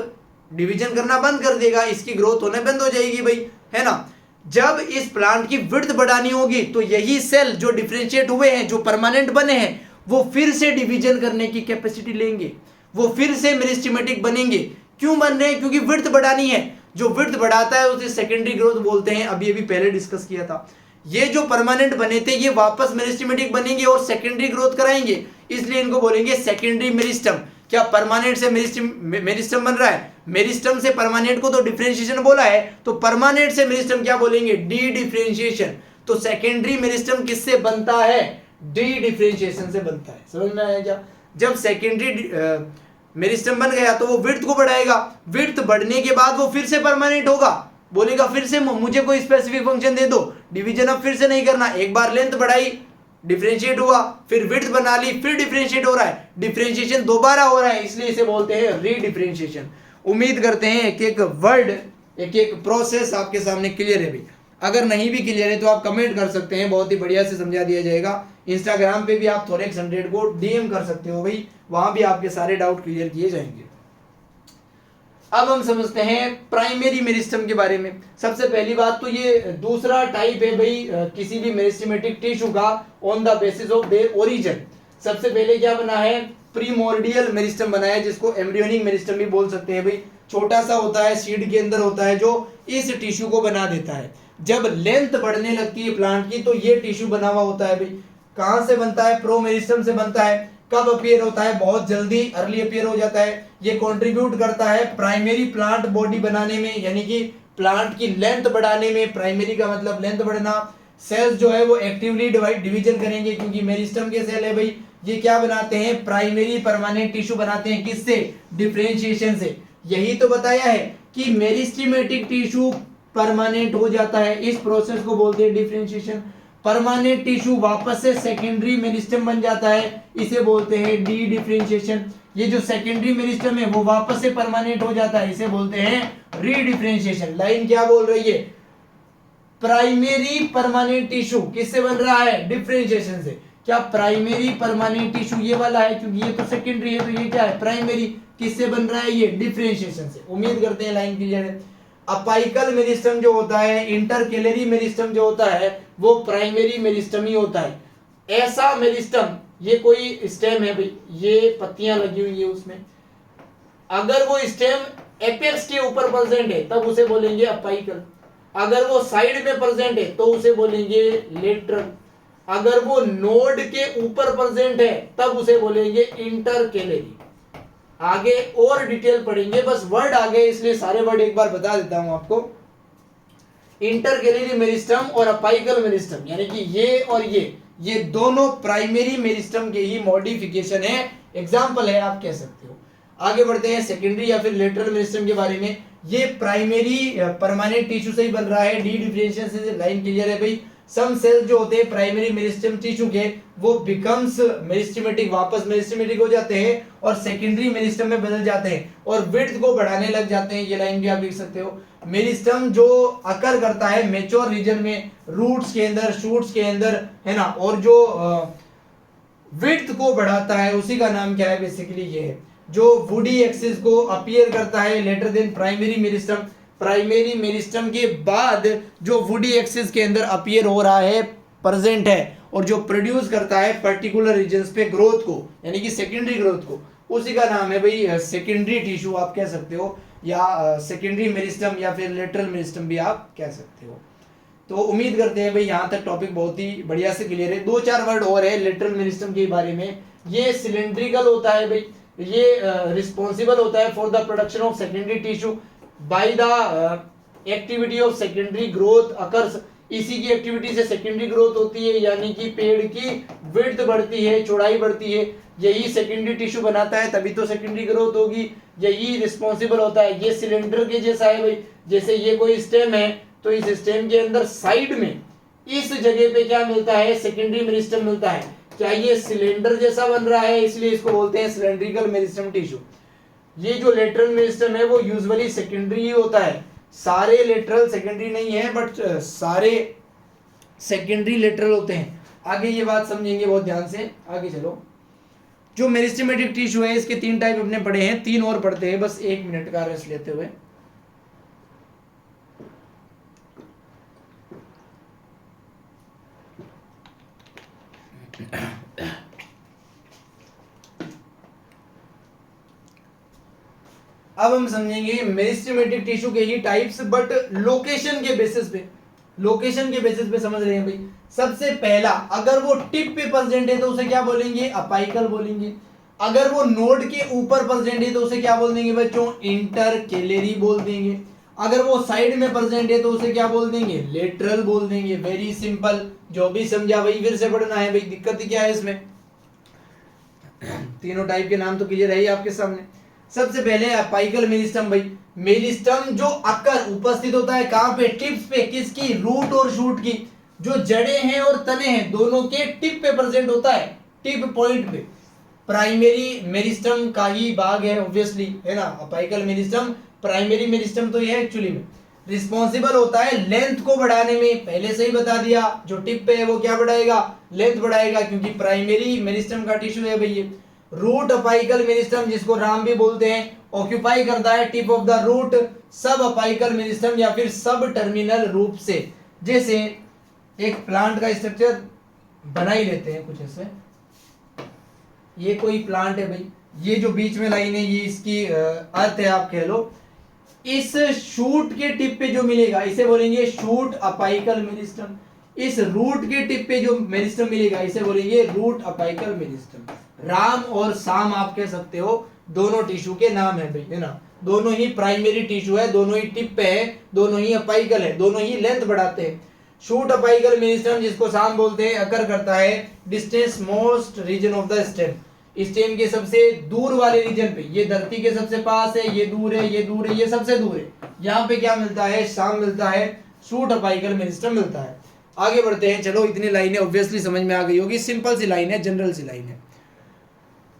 डिवीजन करना बंद कर देगा, इसकी ग्रोथ होने बंद हो जाएगी भाई, है ना। जब इस प्लांट की विड्थ बढ़ानी होगी तो यही सेल जो डिफरेंशिएट हुए हैं, जो परमानेंट बने हैं, वो फिर से डिवीजन करने की कैपेसिटी लेंगे, वो फिर से मेरिस्टेमेटिक बनेंगे। क्यों बन रहे हैं? क्योंकि विड्थ बढ़ानी है। जो विड्थ बढ़ाता है उसे सेकेंडरी ग्रोथ बोलते हैं। अभी पहले डिस्कस किया था। ये जो परमानेंट बने थे ये वापस मेरिस्टेमेटिक बनेंगे और सेकेंडरी ग्रोथ कराएंगे, इसलिए इनको बोलेंगे सेकेंडरी मेरिस्टम। क्या परमानेंट से मेरिस्टम बन रहा है? मेरिस्टम से परमानेंट को तो डिफरेंशिएशन बोला है, तो परमानेंट से मेरिस्टम क्या बोलेंगे? D differentiation. तो सेकेंडरी मेरिस्टम किससे बनता है? डी डिफरेंशिएशन से बनता है। समझ में आया क्या? जब सेकेंडरी मेरिस्टम बन गया तो वो विड्थ को बढ़ाएगा, विड्थ बढ़ने के बाद वो फिर से परमानेंट होगा, बोलेगा फिर से मुझे कोई स्पेसिफिक फंक्शन दे दो, डिवीजन अब फिर से नहीं करना, एक बार लेंथ बढ़ाई डिफरेंशिएट हुआ, फिर विड्थ बना ली, फिर डिफरेंशिएट हो रहा है, डिफरेंशिएशन दोबारा हो रहा है, इसलिए इसे बोलते हैं रीडिफरेंशिएशन। उम्मीद करते हैं एक एक वर्ड एक एक प्रोसेस आपके सामने क्लियर है भाई। अगर नहीं भी क्लियर है तो आप कमेंट कर सकते हैं, बहुत ही बढ़िया से समझा दिया जाएगा। इंस्टाग्राम पे भी आप थोरेक्स 100 को डीएम कर सकते हो भाई, वहां भी आपके सारे डाउट क्लियर किए जाएंगे। अब हम समझते हैं प्राइमरी मेरिस्टम के बारे में। सबसे पहली बात तो ये दूसरा टाइप है भाई किसी भी मेरिस्टेमेटिक टिश्यू का on the basis of their origin. सबसे पहले क्या बना है, प्रीमोर्डियल मेरिस्टम बना है, जिसको एम्ब्रियोनिक मेरिस्टम भी बोल सकते हैं भाई। छोटा सा होता है, सीड के अंदर होता है, जो इस टिश्यू को बना देता है। जब लेंथ बढ़ने लगती है प्लांट की तो ये टिश्यू बना हुआ होता है भाई। कहां से बनता है, प्रोमेरिस्टम से बनता है। कब अपीयर होता है, बहुत जल्दी अर्ली अपीयर हो जाता है। ये कंट्रीब्यूट करता है प्राइमरी प्लांट बॉडी बनाने में, यानी कि प्लांट की लेंथ बढ़ाने में। प्राइमरी का मतलब लेंथ बढ़ना। सेल्स जो है वो एक्टिवली डिवीजन करेंगे, क्योंकि मेरिस्टम के सेल है भाई, ये क्या बनाते हैं, प्राइमरी परमानेंट टिश्यू बनाते हैं। किससे, डिफरेंशिएशन से। यही तो बताया है कि मेरिस्टेमेटिक टिश्यू परमानेंट हो जाता है, इस प्रोसेस को बोलते हैं डिफरेंशिएशन। परमानेंट टिश्यू वापस से सेकेंडरी मेरिस्टम बन जाता है, इसे बोलते हैं डी डिफरेंशिएशन। ये जो सेकेंडरी मेरिस्टम है वो वापस से परमानेंट हो जाता है, इसे बोलते हैं रीडिफरेंशिएशन। लाइन क्या बोल रही है, प्राइमरी परमानेंट टिश्यू किससे बन रहा है, डिफरेंशिएशन से। क्या प्राइमरी परमानेंट टिश्यू ये वाला है, क्योंकि ये तो सेकेंडरी है, तो ये क्या है, प्राइमरी। किससे बन रहा है, ये डिफरेंशिएशन से। उम्मीद करते हैं लाइन क्लियर है। अपाइकल मेरिस्टम जो होता है, इंटरकेलरी मेरिस्टम जो होता है, वो प्राइमरी मेरिस्टम ही होता है। ऐसा मेरिस्टम, ये कोई स्टेम है भाई, ये पत्तियां लगी हुई है उसमें, अगर वो स्टेम एपेक्स के ऊपर प्रेजेंट है तब उसे बोलेंगे अपाइकल। अगर वो साइड में प्रेजेंट है तो उसे बोलेंगे लेटरल। अगर वो नोड के ऊपर प्रेजेंट है तब उसे बोलेंगे इंटरकेलरी। आगे और डिटेल पढ़ेंगे, बस वर्ड आ गए इसलिए सारे वर्ड एक बार बता देता हूं आपको। इंटरकेलरी मेरिस्टम और अपाइकल मेरिस्टम, यानी कि ये और ये दोनों प्राइमरी मेरिस्टम के ही मॉडिफिकेशन है, एग्जांपल है आप कह सकते हो। आगे बढ़ते हैं सेकेंडरी या फिर लेटरल मेरिस्टम के बारे में। ये प्राइमरी परमानेंट टिश्यू से ही बन रहा है, डी डिफरेंशिएशन से। लाइन क्लियर है भाई। सम सेल्स जो होते हैं प्राइमरी मेरिस्टम टिश्यू के, वो बिकम्स मेरिस्टेमेटिक, वापस मेरिस्टेमेटिक हो जाते हैं और सेकेंडरी मेरिस्टम में बदल जाते हैं और विड्थ को बढ़ाने लग जाते हैं। ये लाइन भी आप लिख सकते हो। मेरिस्टम जो अकर करता है मैच्योर रीजन में, रूट्स के अंदर, शूट्स के अंदर, है ना, और जो विड्थ को बढ़ाता है उसी का नाम क्या है, बेसिकली ये है। जो वुडी एक्सिस को अपीयर करता है later than primary meristem, primary meristem के बाद जो वुडी एक्सिस के अंदर अपीयर हो रहा है, प्रेजेंट है, और जो प्रोड्यूस करता है पर्टिकुलर रीजन्स पे ग्रोथ को, यानी कि सेकेंडरी ग्रोथ को, उसी का नाम है भाई सेकेंडरी टिश्यू आप कह सकते हो, या सेकेंडरी मेरिस्टम या फिर लेटरल मेरिस्टम भी आप कह सकते हो। तो उम्मीद करते हैं भाई यहाँ तक टॉपिक बहुत ही बढ़िया से क्लियर है। 2-4 वर्ड और है लेटरल मेरिस्टम के बारे में। ये सिलेंड्रिकल होता है भाई, ये रिस्पॉन्सिबल होता है for the production of secondary tissue by the activity of secondary growth occurs. इसी की एक्टिविटी से सेकेंडरी ग्रोथ होती है, यानी कि पेड़ की विड्थ बढ़ती है, चौड़ाई बढ़ती है। यही सेकेंडरी टिश्यू बनाता है, तभी तो सेकेंडरी ग्रोथ होगी। यही रिस्पॉन्सिबल होता है। ये सिलेंडर के जैसा है भाई, जैसे ये कोई स्टेम है तो इस स्टेम के अंदर साइड में इस जगह पे क्या मिलता है, सेकेंडरी मेरिस्टम मिलता है। क्या ये सिलेंडर जैसा बन रहा है, इसलिए इसको बोलते हैं सिलेंड्रिकल मेरिस्टम टिश्यू। ये जो लेटरल मेरिस्टम है वो यूजुअली सेकेंडरी ही होता है। सारे लेटरल सेकेंडरी नहीं है, बट सारे सेकेंडरी लेटरल होते हैं। आगे ये बात समझेंगे बहुत ध्यान से, आगे चलो। जो मेरिस्टेमेटिक टिश्यू है इसके 3 टाइप अपने पढ़े हैं, 3 और पढ़ते हैं, बस 1 मिनट का रेस्ट लेते हुए। अब हम समझेंगे मेरिस्टेमेटिक टिश्यू के ही टाइप्स, बट लोकेशन के बेसिस पे, लोकेशन के बेसिस पे समझ रहे हैं भाई। सबसे पहला, अगर वो टिप पे प्रेजेंट है तो उसे क्या बोलेंगे, अपाइकल बोलेंगे। अगर वो नोड के ऊपर प्रेजेंट है तो उसे क्या बोल देंगे बच्चों, इंटरकेलरी बोल देंगे। अगर वो साइड में प्रेजेंट है तो उसे क्या बोल देंगे, लेटरल बोल देंगे। वेरी सिंपल, जो भी समझा वही फिर से पढ़ना है भाई, दिक्कत क्या है इसमें। तीनों टाइप के नाम तो क्लियर है ही आपके सामने। सबसे पहले अपाइकल मेरिस्टम भाई, मेरिस्टम जो अकर उपस्थित होता है कहां पे, टिप्स पे, किसकी, रूट और शूट की, जो जड़ें हैं और तने हैं दोनों के टिप पे प्रेजेंट होता है, टिप पॉइंट पे। प्राइमरी मेरिस्टम का ही भाग है ऑब्वियसली, है ना, अपाइकल मेरिस्टम प्राइमरी मेरिस्टम तो ये है एक्चुअली में, रिस्पॉन्सिबल होता है लेंथ को बढ़ाने में, पहले से ही बता दिया, जो टिप पे है वो क्या बढ़ाएगा, लेंथ बढ़ाएगा, क्योंकि प्राइमरी मेरिस्टम का टिश्यू है भाई ये। रूट अपाइकल मेरिस्टम जिसको राम भी बोलते हैं, ऑक्यूपाई करता है टिप ऑफ द रूट, सब अपाइकल मेरिस्टम या फिर सब टर्मिनल रूप से। जैसे एक प्लांट का स्ट्रक्चर बना ही लेते हैं कुछ ऐसे, ये कोई प्लांट है भाई, ये जो बीच में लाइन है ये इसकी अर्थ है आप कह लो, इस शूट के टिप पे जो मिलेगा इसे बोलेंगे शूट अपाइकल मेरिस्टम, इस रूट के टिप पे जो मेरिस्टम मिलेगा इसे बोलेंगे रूट अपाइकल मेरिस्टम। राम और साम आप कह सकते हो, दोनों टिश्यू के नाम है भाई, है ना, दोनों ही प्राइमरी टिश्यू है, दोनों ही टिप पे है, दोनों ही अपाइकल है, दोनों ही लेंथ बढ़ाते हैं। शूट अपाइकल मेरिस्टम जिसको साम बोलते हैं अकर करता है distance most region of the stem, stem के सबसे दूर वाले रीजन पे, ये धरती के सबसे पास है, ये दूर है, ये दूर है, ये सबसे दूर है, यहाँ पे क्या मिलता है, साम मिलता है, शूट अपाइकल मेरिस्टम मिलता है। आगे बढ़ते हैं, चलो इतनी लाइनें ऑब्वियसली समझ में आ गई होगी, सिंपल सी लाइन है, जनरल सी लाइन है।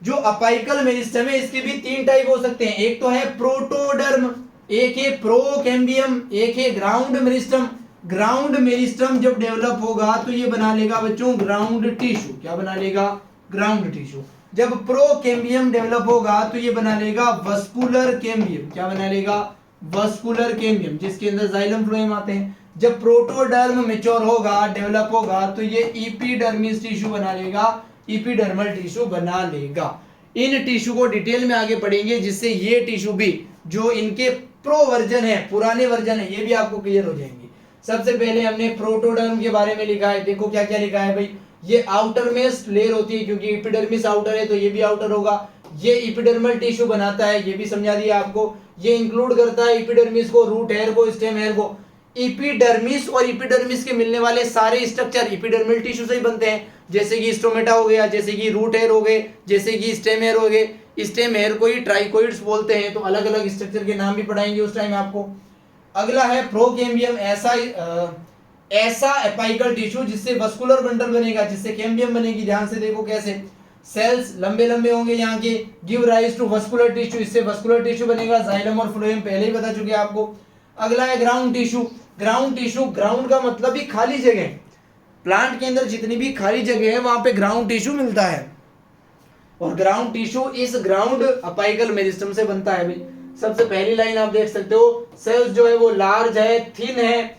जो अपाइकल मेरिस्टम है इसके भी 3 टाइप हो सकते हैं, एक तो है प्रोटोडर्म, एक है प्रोकैम्बियम, एक है ग्राउंड मेरिस्टम। ग्राउंड मेरिस्टम जब डेवलप होगा तो ये बना लेगा बच्चों ग्राउंड टिश्यू, क्या बना लेगा, ग्राउंड टिश्यू। जब प्रोकैम्बियम डेवलप होगा तो ये बना लेगा वस्कुलर कैम्बियम, क्या बना लेगा, वस्कुलर कैम्बियम, जिसके अंदर जाइलम फ्लोएम आते हैं। जब प्रोटोडर्म मैच्योर होगा, डेवलप होगा तो ये एपिडर्मिस टिश्यू बना लेगा, एपिडर्मल टिश्यू बना लेगा। इन टिश्यू को डिटेल में आगे पढ़ेंगे, जिससे ये टिश्यू भी जो इनके प्रो वर्जन है, पुराने वर्जन है, ये भी आपको क्लियर हो जाएंगे। सबसे पहले हमने प्रोटोडर्म के बारे में लिखा है, देखो क्या क्या लिखा है भाई, ये आउटर मोस्ट लेयर होती है, क्योंकि एपिडर्मिस आउटर है तो ये भी आउटर होगा। ये एपिडर्मल टिश्यू बनाता है, ये भी समझा दिया आपको। ये इंक्लूड करता है एपिडर्मिस को, रूट हेयर को, स्टेम हेयर को। एपिडर्मिस और एपिडर्मिस के मिलने वाले सारे स्ट्रक्चर एपिडर्मल टिश्यू से ही बनते हैं, जैसे कि स्टोमेटा हो गया, जैसे कि रूट हेयर हो गए, जैसे कि स्टेम हेयर हो गए। स्टेम हेयर को ही ट्राइकोइड्स बोलते हैं, तो अलग अलग स्ट्रक्चर के नाम भी पढ़ाएंगे उस टाइम आपको। अगला है प्रोकैम्बियम, ऐसा एपाइकल टिश्यू जिससे वस्कुलर बंडल बनेगा, जिससे कैम्बियम बनेगी। ध्यान से देखो कैसे, सेल्स लंबे लंबे होंगे यहाँ के, give rise to vascular tissue, इससे वस्कुलर टिश्यू बनेगा। जाइलम और फ्लोएम पहले ही बता चुके आपको। अगला है ground tissue. Ground tissue, ground का मतलब ही खाली जगह, प्लांट के अंदर जितनी भी खाली जगह है वहां पे ग्राउंड टिश्यू मिलता है, और ग्राउंड टिश्यू इस ग्राउंड अपाइकल मेरिस्टम से बनता है भाई। सबसे पहली लाइन आप देख सकते हो, सेल्स जो है वो लार्ज है, थिन है,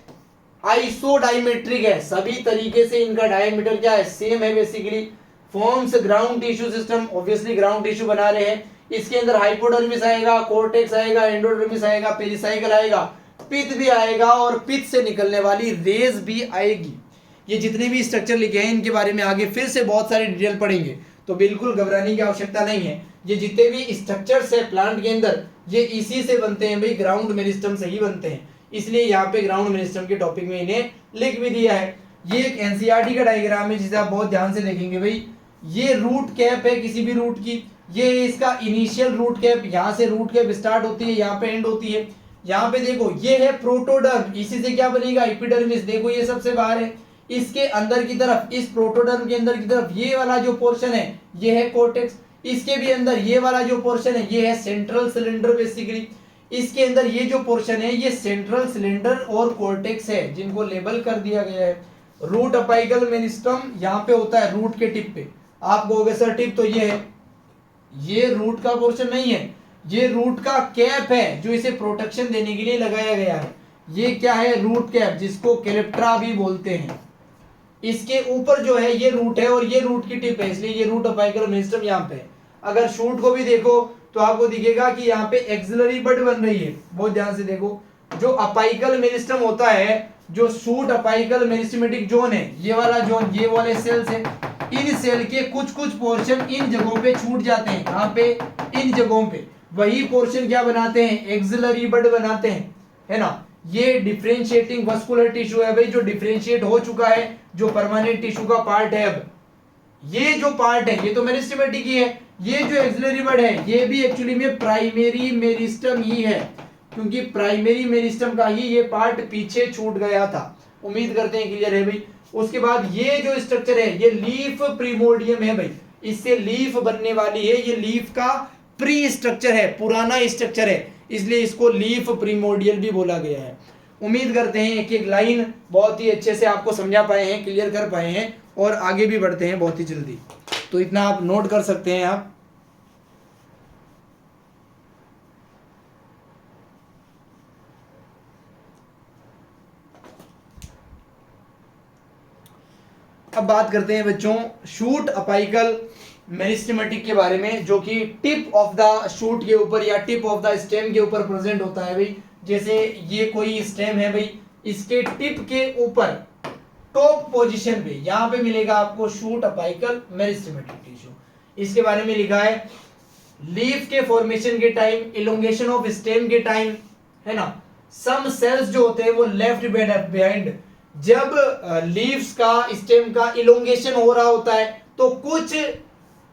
आइसोडाइमेट्रिक है, सभी तरीके से इनका डायमीटर क्या है, सेम है basically. Forms ground tissue system, obviously ground tissue बना रहे हैं। इसके अंदर हाइपोडर्मिस आएगा, कोर्टेक्स आएगा, एंडोडर्मिस आएगा, पेरिसाइकल आएगा, पित्त भी आएगा, और पित्त से निकलने वाली रेज भी आएगी। ये जितने भी स्ट्रक्चर लिखे हैं इनके बारे में आगे फिर से बहुत सारी डिटेल पढ़ेंगे, तो बिल्कुल घबराने की आवश्यकता नहीं है। ये जितने भी स्ट्रक्चर्स है प्लांट के अंदर, ये इसी से बनते हैं भाई, ग्राउंड मेरिस्टम से ही बनते हैं, इसलिए यहाँ पे ग्राउंड मेरिस्टम के टॉपिक में इन्हें लिख भी दिया है। ये एक एनसीईआरटी का डायग्राम है जिसे आप बहुत ध्यान से देखेंगे भाई। ये रूट कैप है किसी भी रूट की, ये इसका इनिशियल रूट कैप, यहाँ से रूट कैप स्टार्ट होती है, यहाँ पे एंड होती है। यहाँ पे देखो ये है प्रोटोडर्म, इसी से क्या बनेगा, एपिडर्मिस। देखो ये सबसे बाहर है, इसके अंदर की तरफ, इस प्रोटोडर्म के अंदर की तरफ ये वाला जो पोर्शन है ये है कोर्टेक्स। इसके भी अंदर ये वाला जो पोर्शन है ये है सेंट्रल सिलेंडर बेसिकली। इसके अंदर ये जो पोर्शन है ये सेंट्रल सिलेंडर और कोर्टेक्स है, जिनको लेबल कर दिया गया है। रूट अपाइकल मेरिस्टम यहाँ पे होता है, रूट के टिप पे। आप कहोगे सर टिप तो ये है, ये रूट का पोर्शन नहीं है, ये रूट का कैप है जो इसे प्रोटेक्शन देने के लिए लगाया गया है। ये क्या है, रूट कैप, जिसको कैलेप्ट्रा भी बोलते हैं। इसके ऊपर जो है ये रूट है और ये रूट की टिप है, इसलिए ये रूट अपाइकल मेरिस्टम यहाँ पे है। अगर शूट को भी देखो तो आपको दिखेगा कि यहाँ पे एक्सिलरी बड बन रही है, बहुत ध्यान से देखो। जो अपाइकल मेरिस्टम होता है, जो शूट अपाइकल मेरिस्टेमेटिक जोन है, ये वाला जोन, ये वाले सेल्स है, इन सेल के कुछ कुछ पोर्शन इन जगहों पे छूट जाते हैं। कहाँ पे, इन जगहों पे। वही पोर्शन क्या बनाते हैं, एक्सिलरी बड बनाते हैं, है ना। ये डिफरेंशिएटिंग वस्कुलर टिश्यू है भाई, जो डिफरेंशिएट हो चुका है, जो परमानेंट टिश्यू का पार्ट है अब। ये जो पार्ट है ये तो मेरिस्टेमेटिक ही है, ये जो एक्सिलरी बड है ये भी एक्चुअली में प्राइमरी मेरिस्टम ही है, क्योंकि प्राइमरी मेरिस्टम का ही ये पार्ट पीछे छूट गया था। उम्मीद करते हैं क्लियर है भाई। उसके बाद ये जो स्ट्रक्चर है ये लीफ प्रीमोर्डियम है भाई, इससे लीफ बनने वाली है, ये लीफ का प्री स्ट्रक्चर है, पुराना स्ट्रक्चर है, इसलिए इसको लीफ प्रीमोर्डियल भी बोला गया है। उम्मीद करते हैं एक एक लाइन बहुत ही अच्छे से आपको समझा पाए हैं, क्लियर कर पाए हैं, और आगे भी बढ़ते हैं बहुत ही जल्दी। तो इतना आप नोट कर सकते हैं आप। अब बात करते हैं बच्चों शूट अपाइकल मेरिस्टेमेटिक के बारे में, जो कि टिप ऑफ द शूट के ऊपर या टिप ऑफ द स्टेम के ऊपर प्रेजेंट होता है भाई। जैसे ये कोई स्टेम है भाई, इसके टिप के ऊपर टॉप पोजीशन पे यहां पे मिलेगा आपको शूट अपाइकल मेरिस्टेमेटिक टिश्यू। इसके बारे में लिखा है लीफ के फॉर्मेशन के टाइम, इलोंगेशन ऑफ स्टेम के टाइम, है ना, सम सेल्स जो होते हैं वो लेफ्ट बिहाइंड। जब लीव्स का स्टेम का इलोंगेशन हो रहा होता है तो कुछ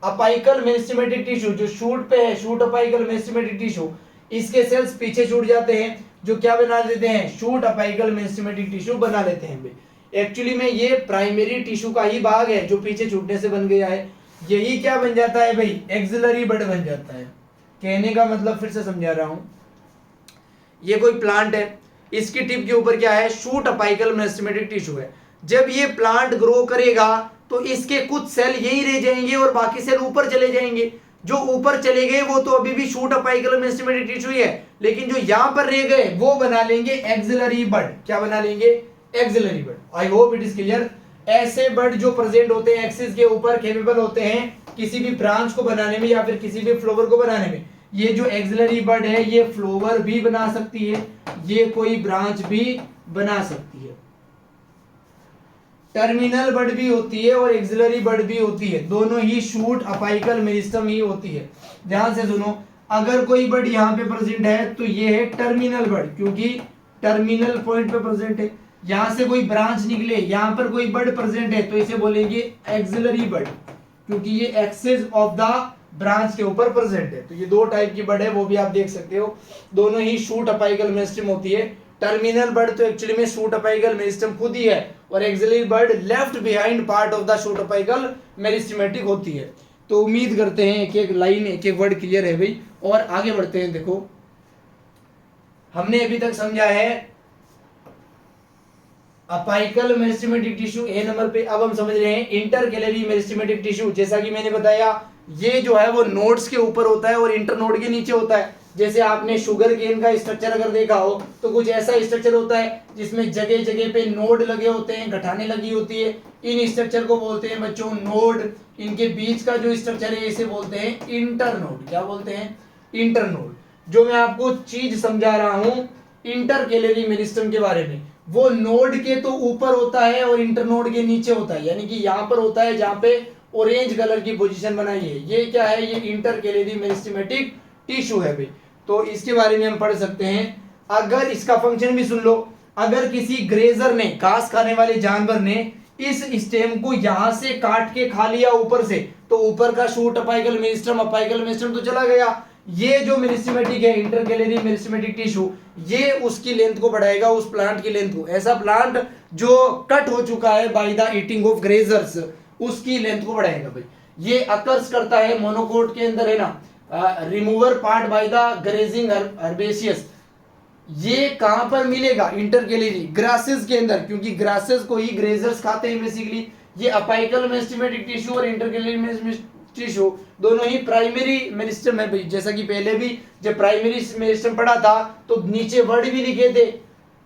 अपाइकल मेरिस्टेमेटिक टिश्यू जो शूट पे है, शूट अपाइकल मेरिस्टेमेटिक टिश्यू, इसके सेल्स पीछे छूट जाते हैं, जो क्या बना देते हैं, शूट अपाइकल मेरिस्टेमेटिक टिश्यू बना लेते हैं। एक्चुअली में ये प्राइमरी टिश्यू का ही भाग है जो पीछे छूटने से बन गया है। यही क्या बन जाता है भाई, एक्सिलरी बड बन जाता है। कहने का मतलब फिर से समझा रहा हूं, ये कोई प्लांट है, इसकी टिप के ऊपर क्या है, शूट अपाइकल मेरिस्टेमेटिक टिश्यू है। जब ये प्लांट ग्रो करेगा तो इसके कुछ सेल यही रह जाएंगे और बाकी सेल ऊपर चले जाएंगे। जो ऊपर चले गए वो तो अभी भी शूट अपाइकल मेरिस्टेमेटिक टिश्यू ही है, लेकिन जो यहां पर रह गए वो बना लेंगे एक्सिलरी बड। क्या बना लेंगे, axillary bud. I hope it is clear. ऐसे बड जो प्रेजेंट होते हैं एक्सिस के ऊपर कैपेबल होते हैं किसी भी ब्रांच को बनाने में या फिर किसी भी फ्लावर को बनाने में। ये जो एक्सिलरी बड है ये फ्लावर भी बना सकती है, ये कोई ब्रांच भी बना सकती है। टर्मिनल बड भी होती है और एक्सिलरी बड भी होती है, दोनों ही शूट अपाइकल मेरिस्टम ही होती है। ध्यान से सुनो, अगर कोई बड यहाँ पे प्रेजेंट है तो ये है टर्मिनल बड, क्योंकि टर्मिनल पॉइंट पे प्रेजेंट है। यहां से कोई ब्रांच निकले, यहां पर कोई बड प्रेजेंट है तो इसे बोलेंगे एक्सिलरी बड, क्योंकि ये एक्सिस ऑफ द ब्रांच के ऊपर प्रेजेंट है। तो ये दो टाइप की बड है, वो भी आप देख सकते हो, दोनों ही शूट अपाइकल मेरिस्टम होती है। टर्मिनल बड तो एक्चुअली में शूट अपाइकल मेरिस्टम खुद ही है, और axillary bud left behind part of the shoot apical meristematic होती है। तो उम्मीद करते हैं एक एक लाइन एक एक वर्ड क्लियर है भाई, और आगे बढ़ते हैं। देखो हमने अभी तक समझा है अपाइकल मेरिस्टेमेटिक टिश्यू ए नंबर पे। अब हम समझ रहे हैं इंटरकैलरी मेरिस्टेमेटिक टिश्यू। जैसा कि मैंने बताया ये जो है वो नोड्स के ऊपर होता है और इंटरनोड के नीचे होता है। जैसे आपने शुगर केन का स्ट्रक्चर अगर देखा हो तो कुछ ऐसा स्ट्रक्चर होता है जिसमें जगह जगह पे नोड लगे होते हैं, गठाने लगी होती है। इन स्ट्रक्चर को बोलते हैं बच्चों नोड। इनके बीच का जो स्ट्रक्चर है इसे बोलते हैं इंटरनोड। क्या बोलते हैं, इंटरनोड। जो मैं आपको चीज समझा रहा हूं इंटरकैलरी मेरिस्टम के बारे में, वो नोड के तो ऊपर होता है और इंटरनोड के नीचे होता है, यानी कि यहाँ पर होता है जहां पे ऑरेंज कलर की पोजीशन बनाई है। ये क्या है, ये इंटरकैलरी मेरिस्टेमेटिक टिश्यू है भाई। तो इसके बारे में हम पढ़ सकते हैं। अगर इसका फंक्शन भी सुन लो, अगर किसी ग्रेजर ने, घास खाने वाले जानवर ने इस स्टेम को यहां से काट के खा लिया ऊपर से, तो ऊपर का shoot apical meristem, apical meristem तो चला गया। ये जो मेरिस्टेमेटिक है इंटरकैलरी मेरिस्टेमेटिक टिश्यू, ये उसकी लेंथ को बढ़ाएगा, उस प्लांट की लेंथ को। ऐसा प्लांट जो कट हो चुका है by the eating of grazers, उसकी लेंथ को बढ़ाएगा भाई। ये अकर्स करता है मोनोकोट के अंदर, है ना, remover part by the grazing herbaceous. ये कहां पर मिलेगा, इंटरकैलरी ग्रासेस के अंदर, क्योंकि ग्रासेस को ही ग्रेजर्स खाते हैं बेसिकली। ये अपाइकल मेरिस्टेमेटिक टिश्यू और इंटरकैलरी मेरिस्टेमेटिक टिश्यू दोनों ही प्राइमरी मेरिस्टम है भाई। जैसा कि पहले भी जब प्राइमरी मेरिस्टम पढ़ा था तो नीचे वर्ड भी लिखे थे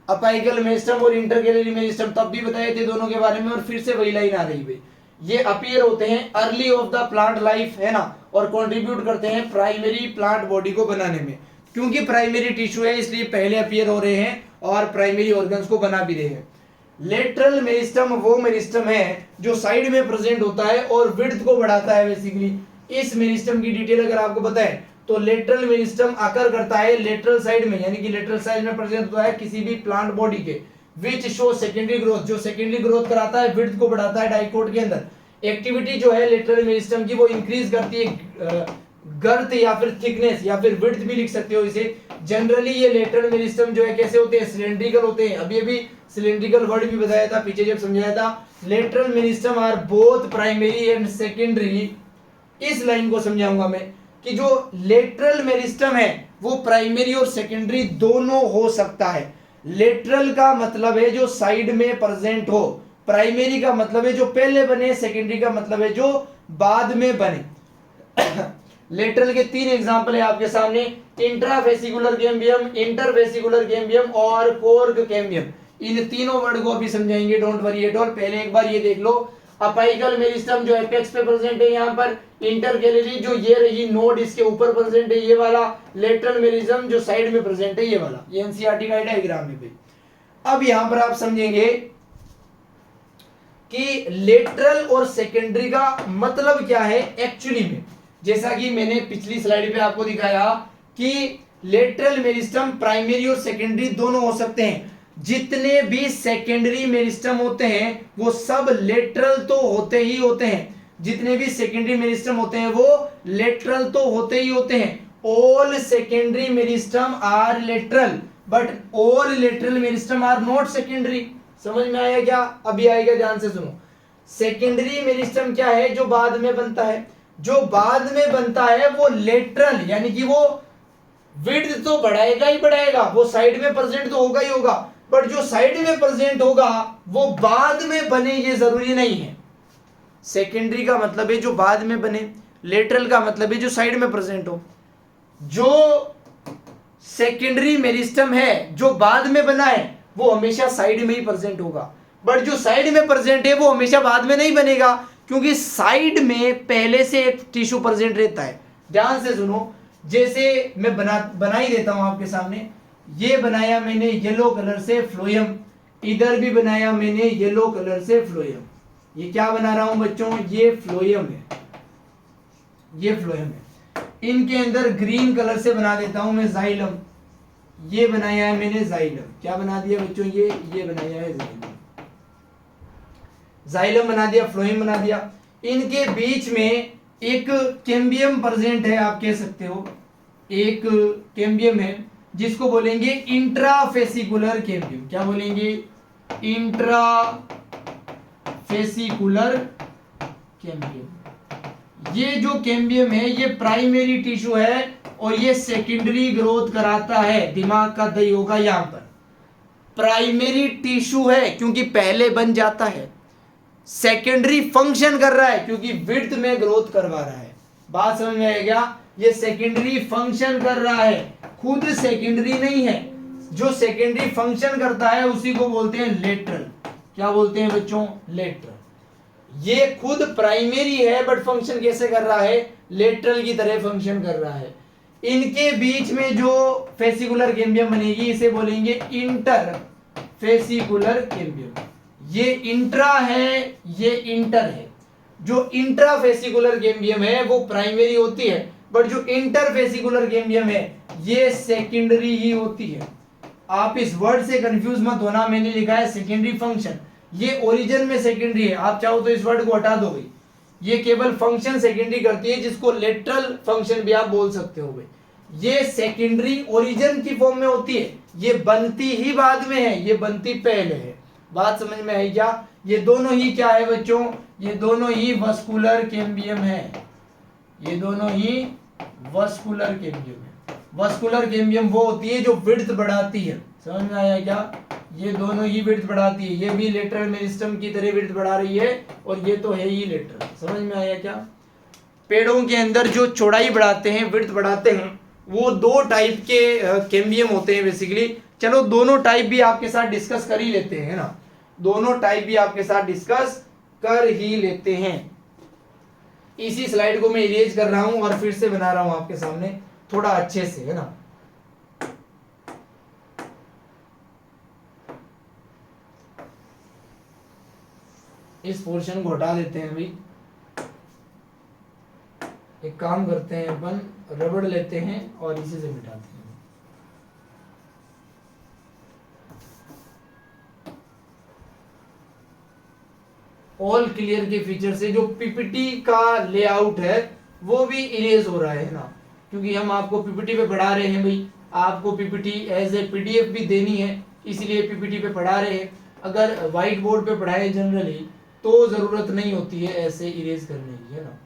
अपाइकल मेरिस्टम और इंटरकैलरी मेरिस्टम, तब भी बताए थे दोनों के बारे में, और फिर से वही लाइन आ रही भाई। ये अपीयर होते हैं early of the plant life, है ना, और कंट्रीब्यूट करते हैं प्राइमरी प्लांट बॉडी को बनाने में। क्योंकि प्राइमरी टिश्यू है इसलिए पहले अपीयर हो रहे हैं और प्राइमरी ऑर्गन्स को बना भी रहे हैं। लेटरल मेरिस्टम वो मेरिस्टम है जो साइड में प्रेजेंट होता है और विड्थ को बढ़ाता है बेसिकली। इस मेरिस्टम की डिटेल अगर आपको पता है तो लेटरल मेरिस्टम अकर करता है लेटरल साइड में, यानी कि लेटरल साइड में प्रेजेंट होता है किसी भी प्लांट बॉडी के, विच शो सेकेंडरी ग्रोथ, जो सेकेंडरी ग्रोथ कराता है, विड्थ को बढ़ाता है डाइकोट के अंदर। एक्टिविटी जो है लेटरल मेरिस्टम की वो इंक्रीज करती है गर्थ या फिर थिकनेस या फिर विड्थ भी लिख सकते हो इसे। जनरली ये लेटरल मेरिस्टम जो है कैसे होते हैं, सिलेंड्रिकल होते हैं। अभी अभी सिलेंड्रिकल वर्ड भी बताया था पीछे जब समझाया था। Lateral meristem are both primary and secondary. इस लाइन को समझाऊंगा मैं कि जो लेटरल मेरिस्टम है वो प्राइमरी और सेकेंडरी दोनों हो सकता है। लेटरल का मतलब है जो साइड में प्रेजेंट हो, प्राइमरी का मतलब है जो पहले बने, सेकेंडरी का मतलब है जो बाद में बने। लेटरल के 3 एग्जांपल है आपके सामने, इंट्रावेसिकुलर कैम्बियम, इंटरवेसिकुलर कैम्बियम और कोर्क कैम्बियम। इन तीनों वर्ड को अभी समझाएंगे, डोंट वरी एट ऑल। पहले एक बार ये देख लो, अपाइकल मेरिस्टम जो एपेक्स पे प्रेजेंट है यहाँ पर, इंटरकैलरी जो ये रही नोड इसके ऊपर प्रेजेंट है ये वाला, लेटरल मेरिस्टम जो साइड में प्रेजेंट है ये वाला। ये एनसीईआरटी का डायग्राम में भी। अब यहाँ पर आप समझेंगे कि लेटरल और सेकेंडरी का मतलब क्या है एक्चुअली में। जैसा कि मैंने पिछली स्लाइड पे आपको दिखाया कि लेटरल मेरिस्टम प्राइमरी और सेकेंडरी दोनों हो सकते हैं। जितने भी सेकेंडरी मेरिस्टम होते हैं वो सब लेटरल तो होते ही होते हैं, जितने भी सेकेंडरी मेरिस्टम होते हैं वो लेटरल तो होते ही होते हैं। All secondary meristem are lateral but all lateral meristem are not secondary. समझ में आया क्या? अभी आएगा, ध्यान से सुनो। सेकेंडरी मेरिस्टम क्या है? जो बाद में बनता है। जो बाद में बनता है वो लेटरल, यानी कि वो विड्थ तो बढ़ाएगा ही बढ़ाएगा, वो साइड में प्रेजेंट तो होगा ही होगा, बट जो साइड में प्रेजेंट होगा वो बाद में बने ये जरूरी नहीं है। सेकेंडरी का मतलब है जो बाद में बने, लेटरल का मतलब है जो साइड में प्रेजेंट हो। जो सेकेंडरी मेरिस्टम है जो बाद में बना है वो हमेशा साइड में ही प्रेजेंट होगा, बट जो साइड में प्रेजेंट है वो हमेशा बाद में नहीं बनेगा, क्योंकि साइड में पहले से एक टिश्यू प्रेजेंट रहता है। ध्यान से सुनो, जैसे मैं बना ही देता हूं आपके सामने। ये बनाया मैंने येलो कलर से फ्लोएम, इधर भी बनाया मैंने येलो कलर से फ्लोएम। ये क्या बना रहा हूं बच्चों? ये फ्लोएम है, ये फ्लोएम है। इनके अंदर ग्रीन कलर से बना देता हूं मैं जाइलम। ये बनाया है मैंने जाइलम। क्या बना दिया बच्चों? ये बनाया है जाइलम। जाइलम बना दिया, फ्लोएम बना दिया। इनके बीच में एक कैम्बियम प्रेजेंट है, आप कह सकते हो एक कैम्बियम है जिसको बोलेंगे इंट्राफेसिकुलर कैम्बियम। क्या बोलेंगे? Intrafascicular cambium. ये जो कैम्बियम है ये प्राइमरी टिश्यू है और ये सेकेंडरी ग्रोथ कराता है। दिमाग का दही होगा यहां पर। प्राइमरी टिश्यू है क्योंकि पहले बन जाता है, सेकेंडरी फंक्शन कर रहा है क्योंकि विड्थ में ग्रोथ करवा रहा है। बात समझ में आएगा? ये सेकेंडरी फंक्शन कर रहा है, खुद सेकेंडरी नहीं है। जो सेकेंडरी फंक्शन करता है उसी को बोलते हैं लेटरल। क्या बोलते हैं बच्चों? लेटरल। ये खुद प्राइमरी है बट फंक्शन कैसे कर रहा है? लेटरल की तरह फंक्शन कर रहा है। इनके बीच में जो फेसिकुलर कैम्बियम बनेगी इसे बोलेंगे इंटर फेसिकुलर कैम्बियम। ये इंट्रा है, ये इंटर है। जो इंट्राफेसिकुलर कैम्बियम है वो प्राइमरी होती है, बट जो इंटरफेसिकुलर कैम्बियम है ये सेकेंडरी ही होती है। आप इस वर्ड से कंफ्यूज मत होना, मैंने लिखा है सेकेंडरी फंक्शन, ये ओरिजिन में सेकेंडरी है। आप चाहो तो इस वर्ड को हटा दो भाई, ये केवल फंक्शन सेकेंडरी करती है जिसको लेटरल फंक्शन भी आप बोल सकते हो भाई। ये सेकेंडरी ओरिजिन की फॉर्म में होती है, ये बनती ही बाद में है, ये बनती पहले है। बात समझ में आई क्या? ये दोनों ही क्या है बच्चों? ये दोनों ही वस्कुलर कैम्बियम है। ये दोनों ही वस्कुलर कैम्बियम है। वस्कुलर कैम्बियम वो होती है जो विड्थ बढ़ाती है। समझ में आया क्या? ये दोनों ही विड्थ बढ़ाती है। ये भी लेटरल मेरिस्टम की तरह विड्थ बढ़ा रही है और ये तो है ही लेटरल। समझ में आया क्या? पेड़ों के अंदर जो चौड़ाई बढ़ाते हैं, विड्थ बढ़ाते हैं, वो 2 टाइप के कैम्बियम होते हैं बेसिकली। चलो दोनों टाइप भी आपके साथ डिस्कस कर ही लेते हैं ना, दोनों टाइप भी आपके साथ डिस्कस कर ही लेते हैं। इसी स्लाइड को मैं इरेज कर रहा हूं और फिर से बना रहा हूं आपके सामने थोड़ा अच्छे से, है ना। इस पोर्शन को हटा देते हैं भाई। एक काम करते हैं, अपन रबड़ लेते हैं और इसी से मिटाते हैं। ऑल क्लियर के फीचर से जो पीपीटी का लेआउट है वो भी इरेज हो रहा है ना, क्योंकि हम आपको पीपीटी पे पढ़ा रहे हैं भाई, आपको पीपीटी एज ए पीडीएफ भी देनी है, इसलिए पीपीटी पे पढ़ा रहे हैं। अगर व्हाइट बोर्ड पे पढ़ाए जनरली तो जरूरत नहीं होती है ऐसे इरेज करने की, है ना।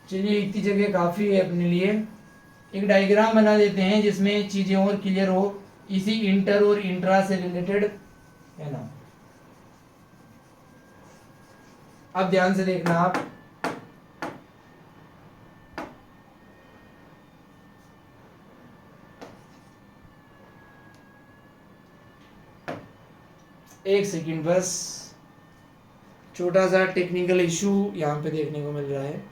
चलिए इतनी जगह काफी है अपने लिए। एक डायग्राम बना देते हैं जिसमें चीजें और क्लियर हो, इसी इंटर और इंट्रा से रिलेटेड, है ना। अब ध्यान से देखना आप, एक सेकंड बस, छोटा सा टेक्निकल इशू यहाँ पे देखने को मिल रहा है।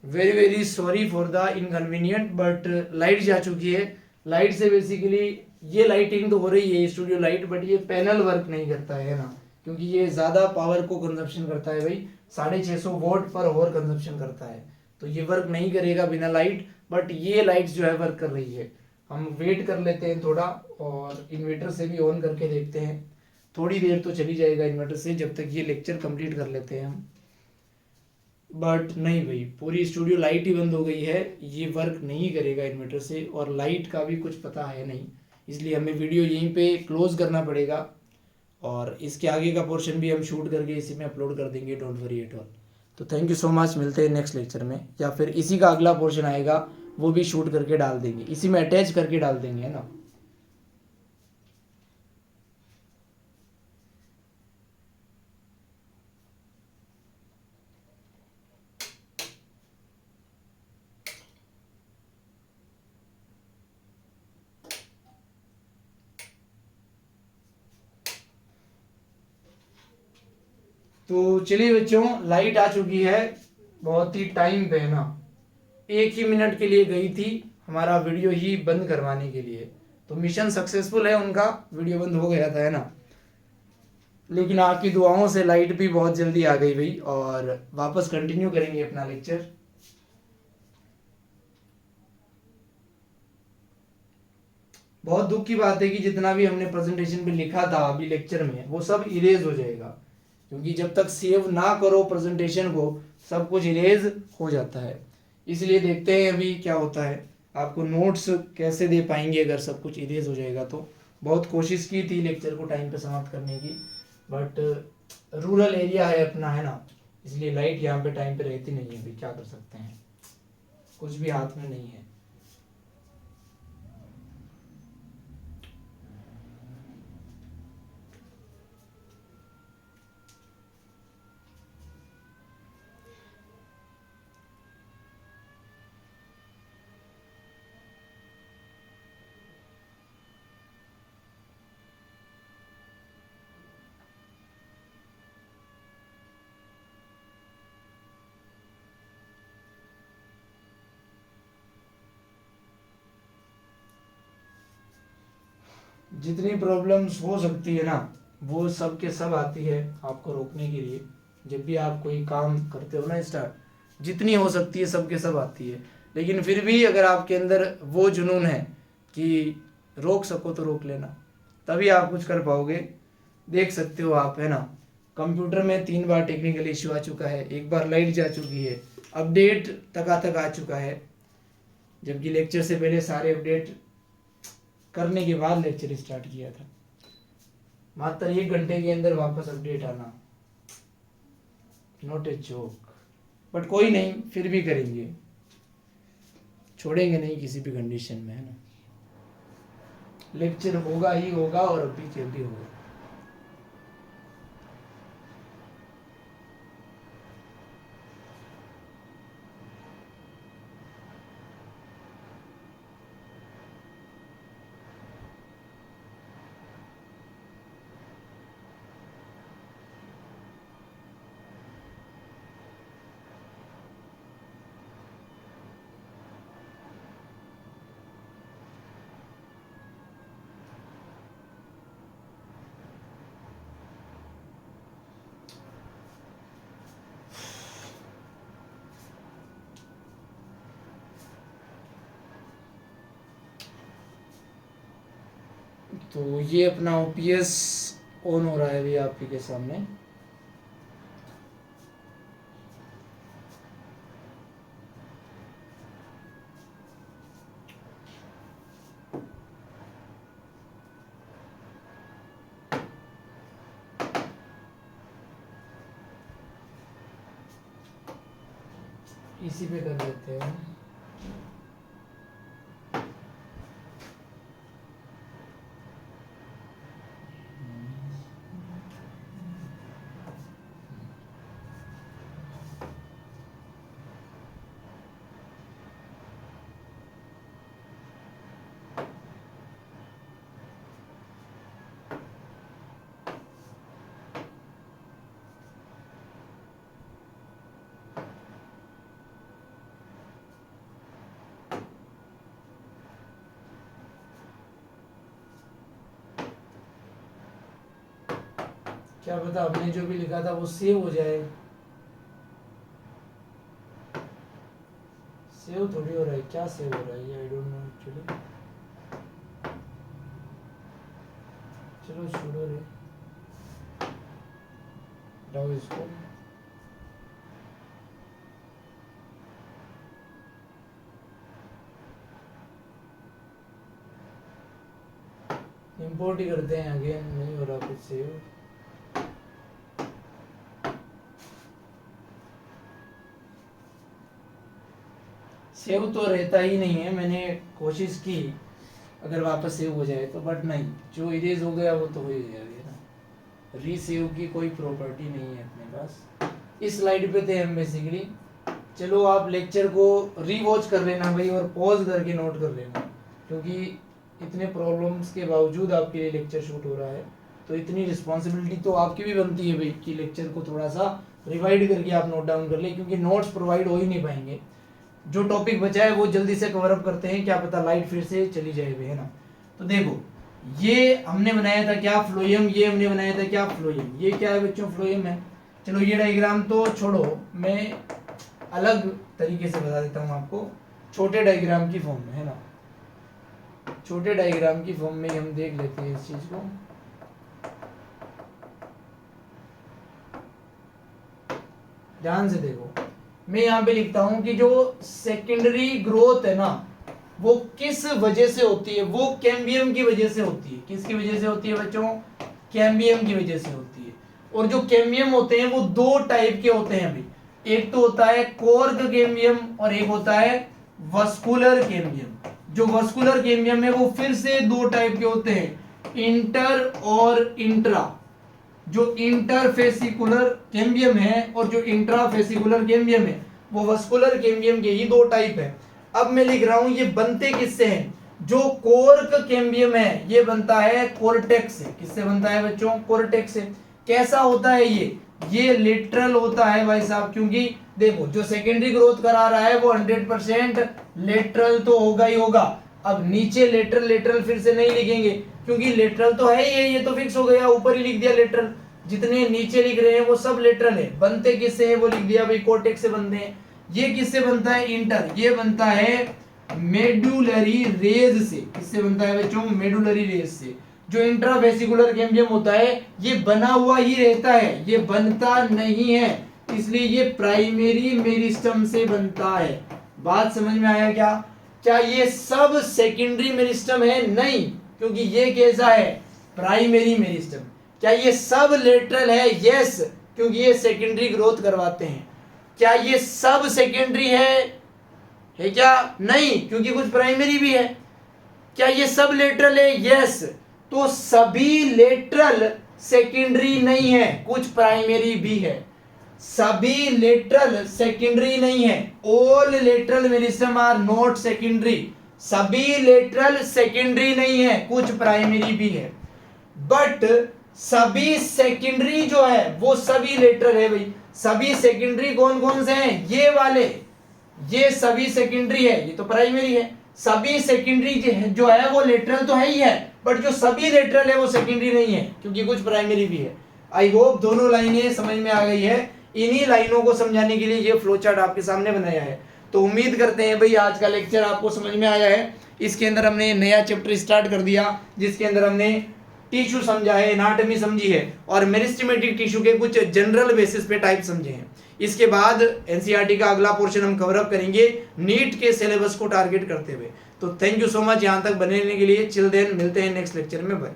Very very sorry for the inconvenient, but light जा चुकी है। लाइट से बेसिकली ये लाइटिंग तो हो रही है स्टूडियो लाइट, बट ये पैनल वर्क नहीं करता है ना, क्योंकि ये ज़्यादा पावर को कंजप्शन करता है भाई, 650 वोट पर आवर कंजप्शन करता है, तो ये वर्क नहीं करेगा बिना लाइट। बट ये लाइट्स जो है वर्क कर रही है। हम वेट कर लेते हैं थोड़ा, और इन्वर्टर से भी ऑन करके देखते हैं। थोड़ी देर तो चली जाएगा इन्वर्टर से, जब तक ये लेक्चर कंप्लीट कर लेते हैं हम। बट नहीं भाई, पूरी स्टूडियो लाइट ही बंद हो गई है, ये वर्क नहीं करेगा इन्वर्टर से, और लाइट का भी कुछ पता है नहीं, इसलिए हमें वीडियो यहीं पे क्लोज करना पड़ेगा। और इसके आगे का पोर्शन भी हम शूट करके इसी में अपलोड कर देंगे, डोंट वरी एट ऑल। तो थैंक यू सो मच, मिलते हैं नेक्स्ट लेक्चर में, या फिर इसी का अगला पोर्शन आएगा वो भी शूट करके डाल देंगे, इसी में अटैच करके डाल देंगे, है ना। तो चलिए बच्चों, लाइट आ चुकी है, बहुत ही टाइम पे, है ना। 1 ही मिनट के लिए गई थी हमारा वीडियो ही बंद करवाने के लिए, तो मिशन सक्सेसफुल है उनका, वीडियो बंद हो गया था, है ना। लेकिन आपकी दुआओं से लाइट भी बहुत जल्दी आ गई भाई, और वापस कंटिन्यू करेंगे अपना लेक्चर। बहुत दुख की बात है कि जितना भी हमने प्रेजेंटेशन पे लिखा था अभी लेक्चर में, वो सब इरेज हो जाएगा, क्योंकि जब तक सेव ना करो प्रेजेंटेशन को, सब कुछ इरेज हो जाता है। इसलिए देखते हैं अभी क्या होता है, आपको नोट्स कैसे दे पाएंगे अगर सब कुछ इरेज हो जाएगा तो। बहुत कोशिश की थी लेक्चर को टाइम पे समाप्त करने की, बट रूरल एरिया है अपना, है ना, इसलिए लाइट यहाँ पे टाइम पे रहती नहीं है, अभी क्या कर सकते हैं, कुछ भी हाथ में नहीं है। जितनी प्रॉब्लम्स हो सकती है ना, वो सब के सब आती है आपको रोकने के लिए। जब भी आप कोई काम करते हो ना स्टार्ट, जितनी हो सकती है सबके सब आती है, लेकिन फिर भी अगर आपके अंदर वो जुनून है कि रोक सको तो रोक लेना, तभी आप कुछ कर पाओगे। देख सकते हो आप, है ना, कंप्यूटर में 3 बार टेक्निकल इश्यू आ चुका है, 1 बार लाइट जा चुकी है, अपडेट तक आ चुका है, जबकि लेक्चर से पहले सारे अपडेट करने के बाद लेक्चर स्टार्ट किया था। मात्र 1 घंटे के अंदर वापस अपडेट आना, नॉट ए जोक। बट कोई नहीं, फिर भी करेंगे, छोड़ेंगे नहीं किसी भी कंडीशन में, है ना। लेक्चर होगा ही होगा और अभी के भी होगा। तो ये अपना ओपीएस ऑन हो रहा है अभी आप ही के सामने। इसी पे कर देते हैं। क्या पता आपने जो भी लिखा था वो सेव हो जाए। सेव थोड़ी हो रहा है, क्या सेव हो रहा है ये आई डोंट नो एक्चुअली। चलो छोड़ो रे, हटाओ इसको। इंपोर्ट ही करते हैं, अगेन नहीं हो रहा कुछ सेव। सेव तो रहता ही नहीं है, मैंने कोशिश की अगर वापस सेव हो जाए तो, बट नहीं, जो इरेज हो गया वो तो हो ही गया ना। रीसेव की कोई प्रॉपर्टी नहीं है अपने पास। इस स्लाइड पे थे हम बेसिकली। चलो आप लेक्चर को रीवॉच कर लेना भाई, और पॉज करके नोट कर लेना, क्योंकि इतने प्रॉब्लम्स के बावजूद आपके लिए लेक्चर शूट हो रहा है, तो इतनी रिस्पॉन्सिबिलिटी तो आपकी भी बनती है भाई कि लेक्चर को थोड़ा सा रिवाइड करके आप नोट डाउन कर ले, क्योंकि नोट्स प्रोवाइड हो ही नहीं पाएंगे। जो टॉपिक बचा है वो जल्दी से कवर अप करते हैं, क्या पता लाइट फिर से चली जाए, है ना। तो देखो, ये हमने बनाया था क्या, फ्लोएम। ये हमने बनाया था क्या, फ्लोएम। ये क्या है बच्चों, फ्लोएम है। चलो ये डायग्राम तो छोड़ो, मैं अलग तरीके से बता देता हूँ आपको, छोटे डायग्राम की फॉर्म में, है ना। छोटे डायग्राम की फॉर्म में हम देख लेते हैं इस चीज को। ध्यान से देखो, मैं यहाँ पे लिखता हूं कि जो सेकेंडरी ग्रोथ है ना, वो किस वजह से होती है, वो कैम्बियम की वजह से होती है। किसकी वजह से होती है बच्चों, कैम्बियम की वजह से होती है। और जो कैम्बियम होते हैं वो 2 टाइप के होते हैं भाई, एक तो होता है कॉर्क कैम्बियम और एक होता है वस्कुलर कैम्बियम। जो वस्कुलर कैम्बियम है वो फिर से 2 टाइप के होते हैं, इंटर और इंट्रा। जो इंटरफेसिकुलर कैम्बियम है और जो इंट्राफेसिकुलर कैम्बियम है, वो वस्कुलर कैम्बियम के ही 2 टाइप है। अब मैं लिख रहा हूं ये बनते किससे हैं, जो कोर्क कैम्बियम है ये बनता है कोर्टेक्स से। किससे बनता है बच्चों, कोर्टेक्स से। कैसा होता है ये लेटरल होता है भाई साहब, क्योंकि देखो जो सेकेंडरी ग्रोथ करा रहा है वो 100% लेटरल तो होगा ही होगा। अब नीचे लेटरल फिर से नहीं लिखेंगे, क्योंकि लेटरल तो है ही है, ये तो फिक्स हो गया, ऊपर ही लिख दिया लेटरल। जितने नीचे लिख रहे हैं वो सब लेटरल है। बनते किससे हैं वो लिख दिया भाई, कोर्टेक्स से बनते हैं। ये किससे बनता है इंटर, ये बनता है मेडुलरी रेज से। किससे बनता है बच्चों, मेडुलरी रेज से। जो इंट्रावेसिकुलर कैम्बियम होता है ये बना हुआ ही रहता है, ये बनता नहीं है, इसलिए ये प्राइमरी मेरिस्टम से बनता है। बात समझ में आया क्या? क्या ये सब सेकेंडरी मेरिस्टम है? नहीं, क्योंकि ये कैसा है, प्राइमरी मेरिस्टम। क्या ये सब लेटरल है? यस, क्योंकि ये सेकेंडरी ग्रोथ करवाते हैं। क्या ये सब सेकेंडरी है क्या? नहीं, क्योंकि कुछ प्राइमरी भी है। क्या ये सब लेटरल है? यस, तो सभी लेटरल सेकेंडरी नहीं है, कुछ प्राइमरी भी है। सभी लेटरल सेकेंडरी नहीं है, all lateral meristem are not secondary. सभी लेटरल सेकेंडरी नहीं है, कुछ प्राइमरी भी है। बट सभी सेकेंडरी जो है वो सभी लेटरल है भाई। सभी सेकेंडरी कौन कौन से हैं? ये वाले, ये सभी सेकेंडरी है, ये तो प्राइमरी है। सभी सेकेंडरी जो है वो लेटरल तो है ही है, बट जो सभी लेटरल है वो सेकेंडरी नहीं है, क्योंकि कुछ प्राइमरी भी है। आई होप दोनों लाइनें समझ में आ गई है। इन्हीं लाइनों को समझाने के लिए ये फ्लो चार्ट आपके सामने बनाया है। तो उम्मीद करते हैं भाई आज का लेक्चर आपको समझ में आया है। इसके अंदर हमने नया चैप्टर स्टार्ट कर दिया, जिसके अंदर हमने टिश्यू समझा है, एनाटॉमी समझी है, और मेरिस्टेमेटिक टिश्यू के कुछ जनरल बेसिस पे टाइप समझे हैं। इसके बाद एनसीईआरटी का अगला पोर्शन हम कवर अप करेंगे नीट के सिलेबस को टारगेट करते हुए। तो थैंक यू सो मच यहाँ तक बने रहने के लिए। चिल देन, मिलते हैं नेक्स्ट लेक्चर में। बाय।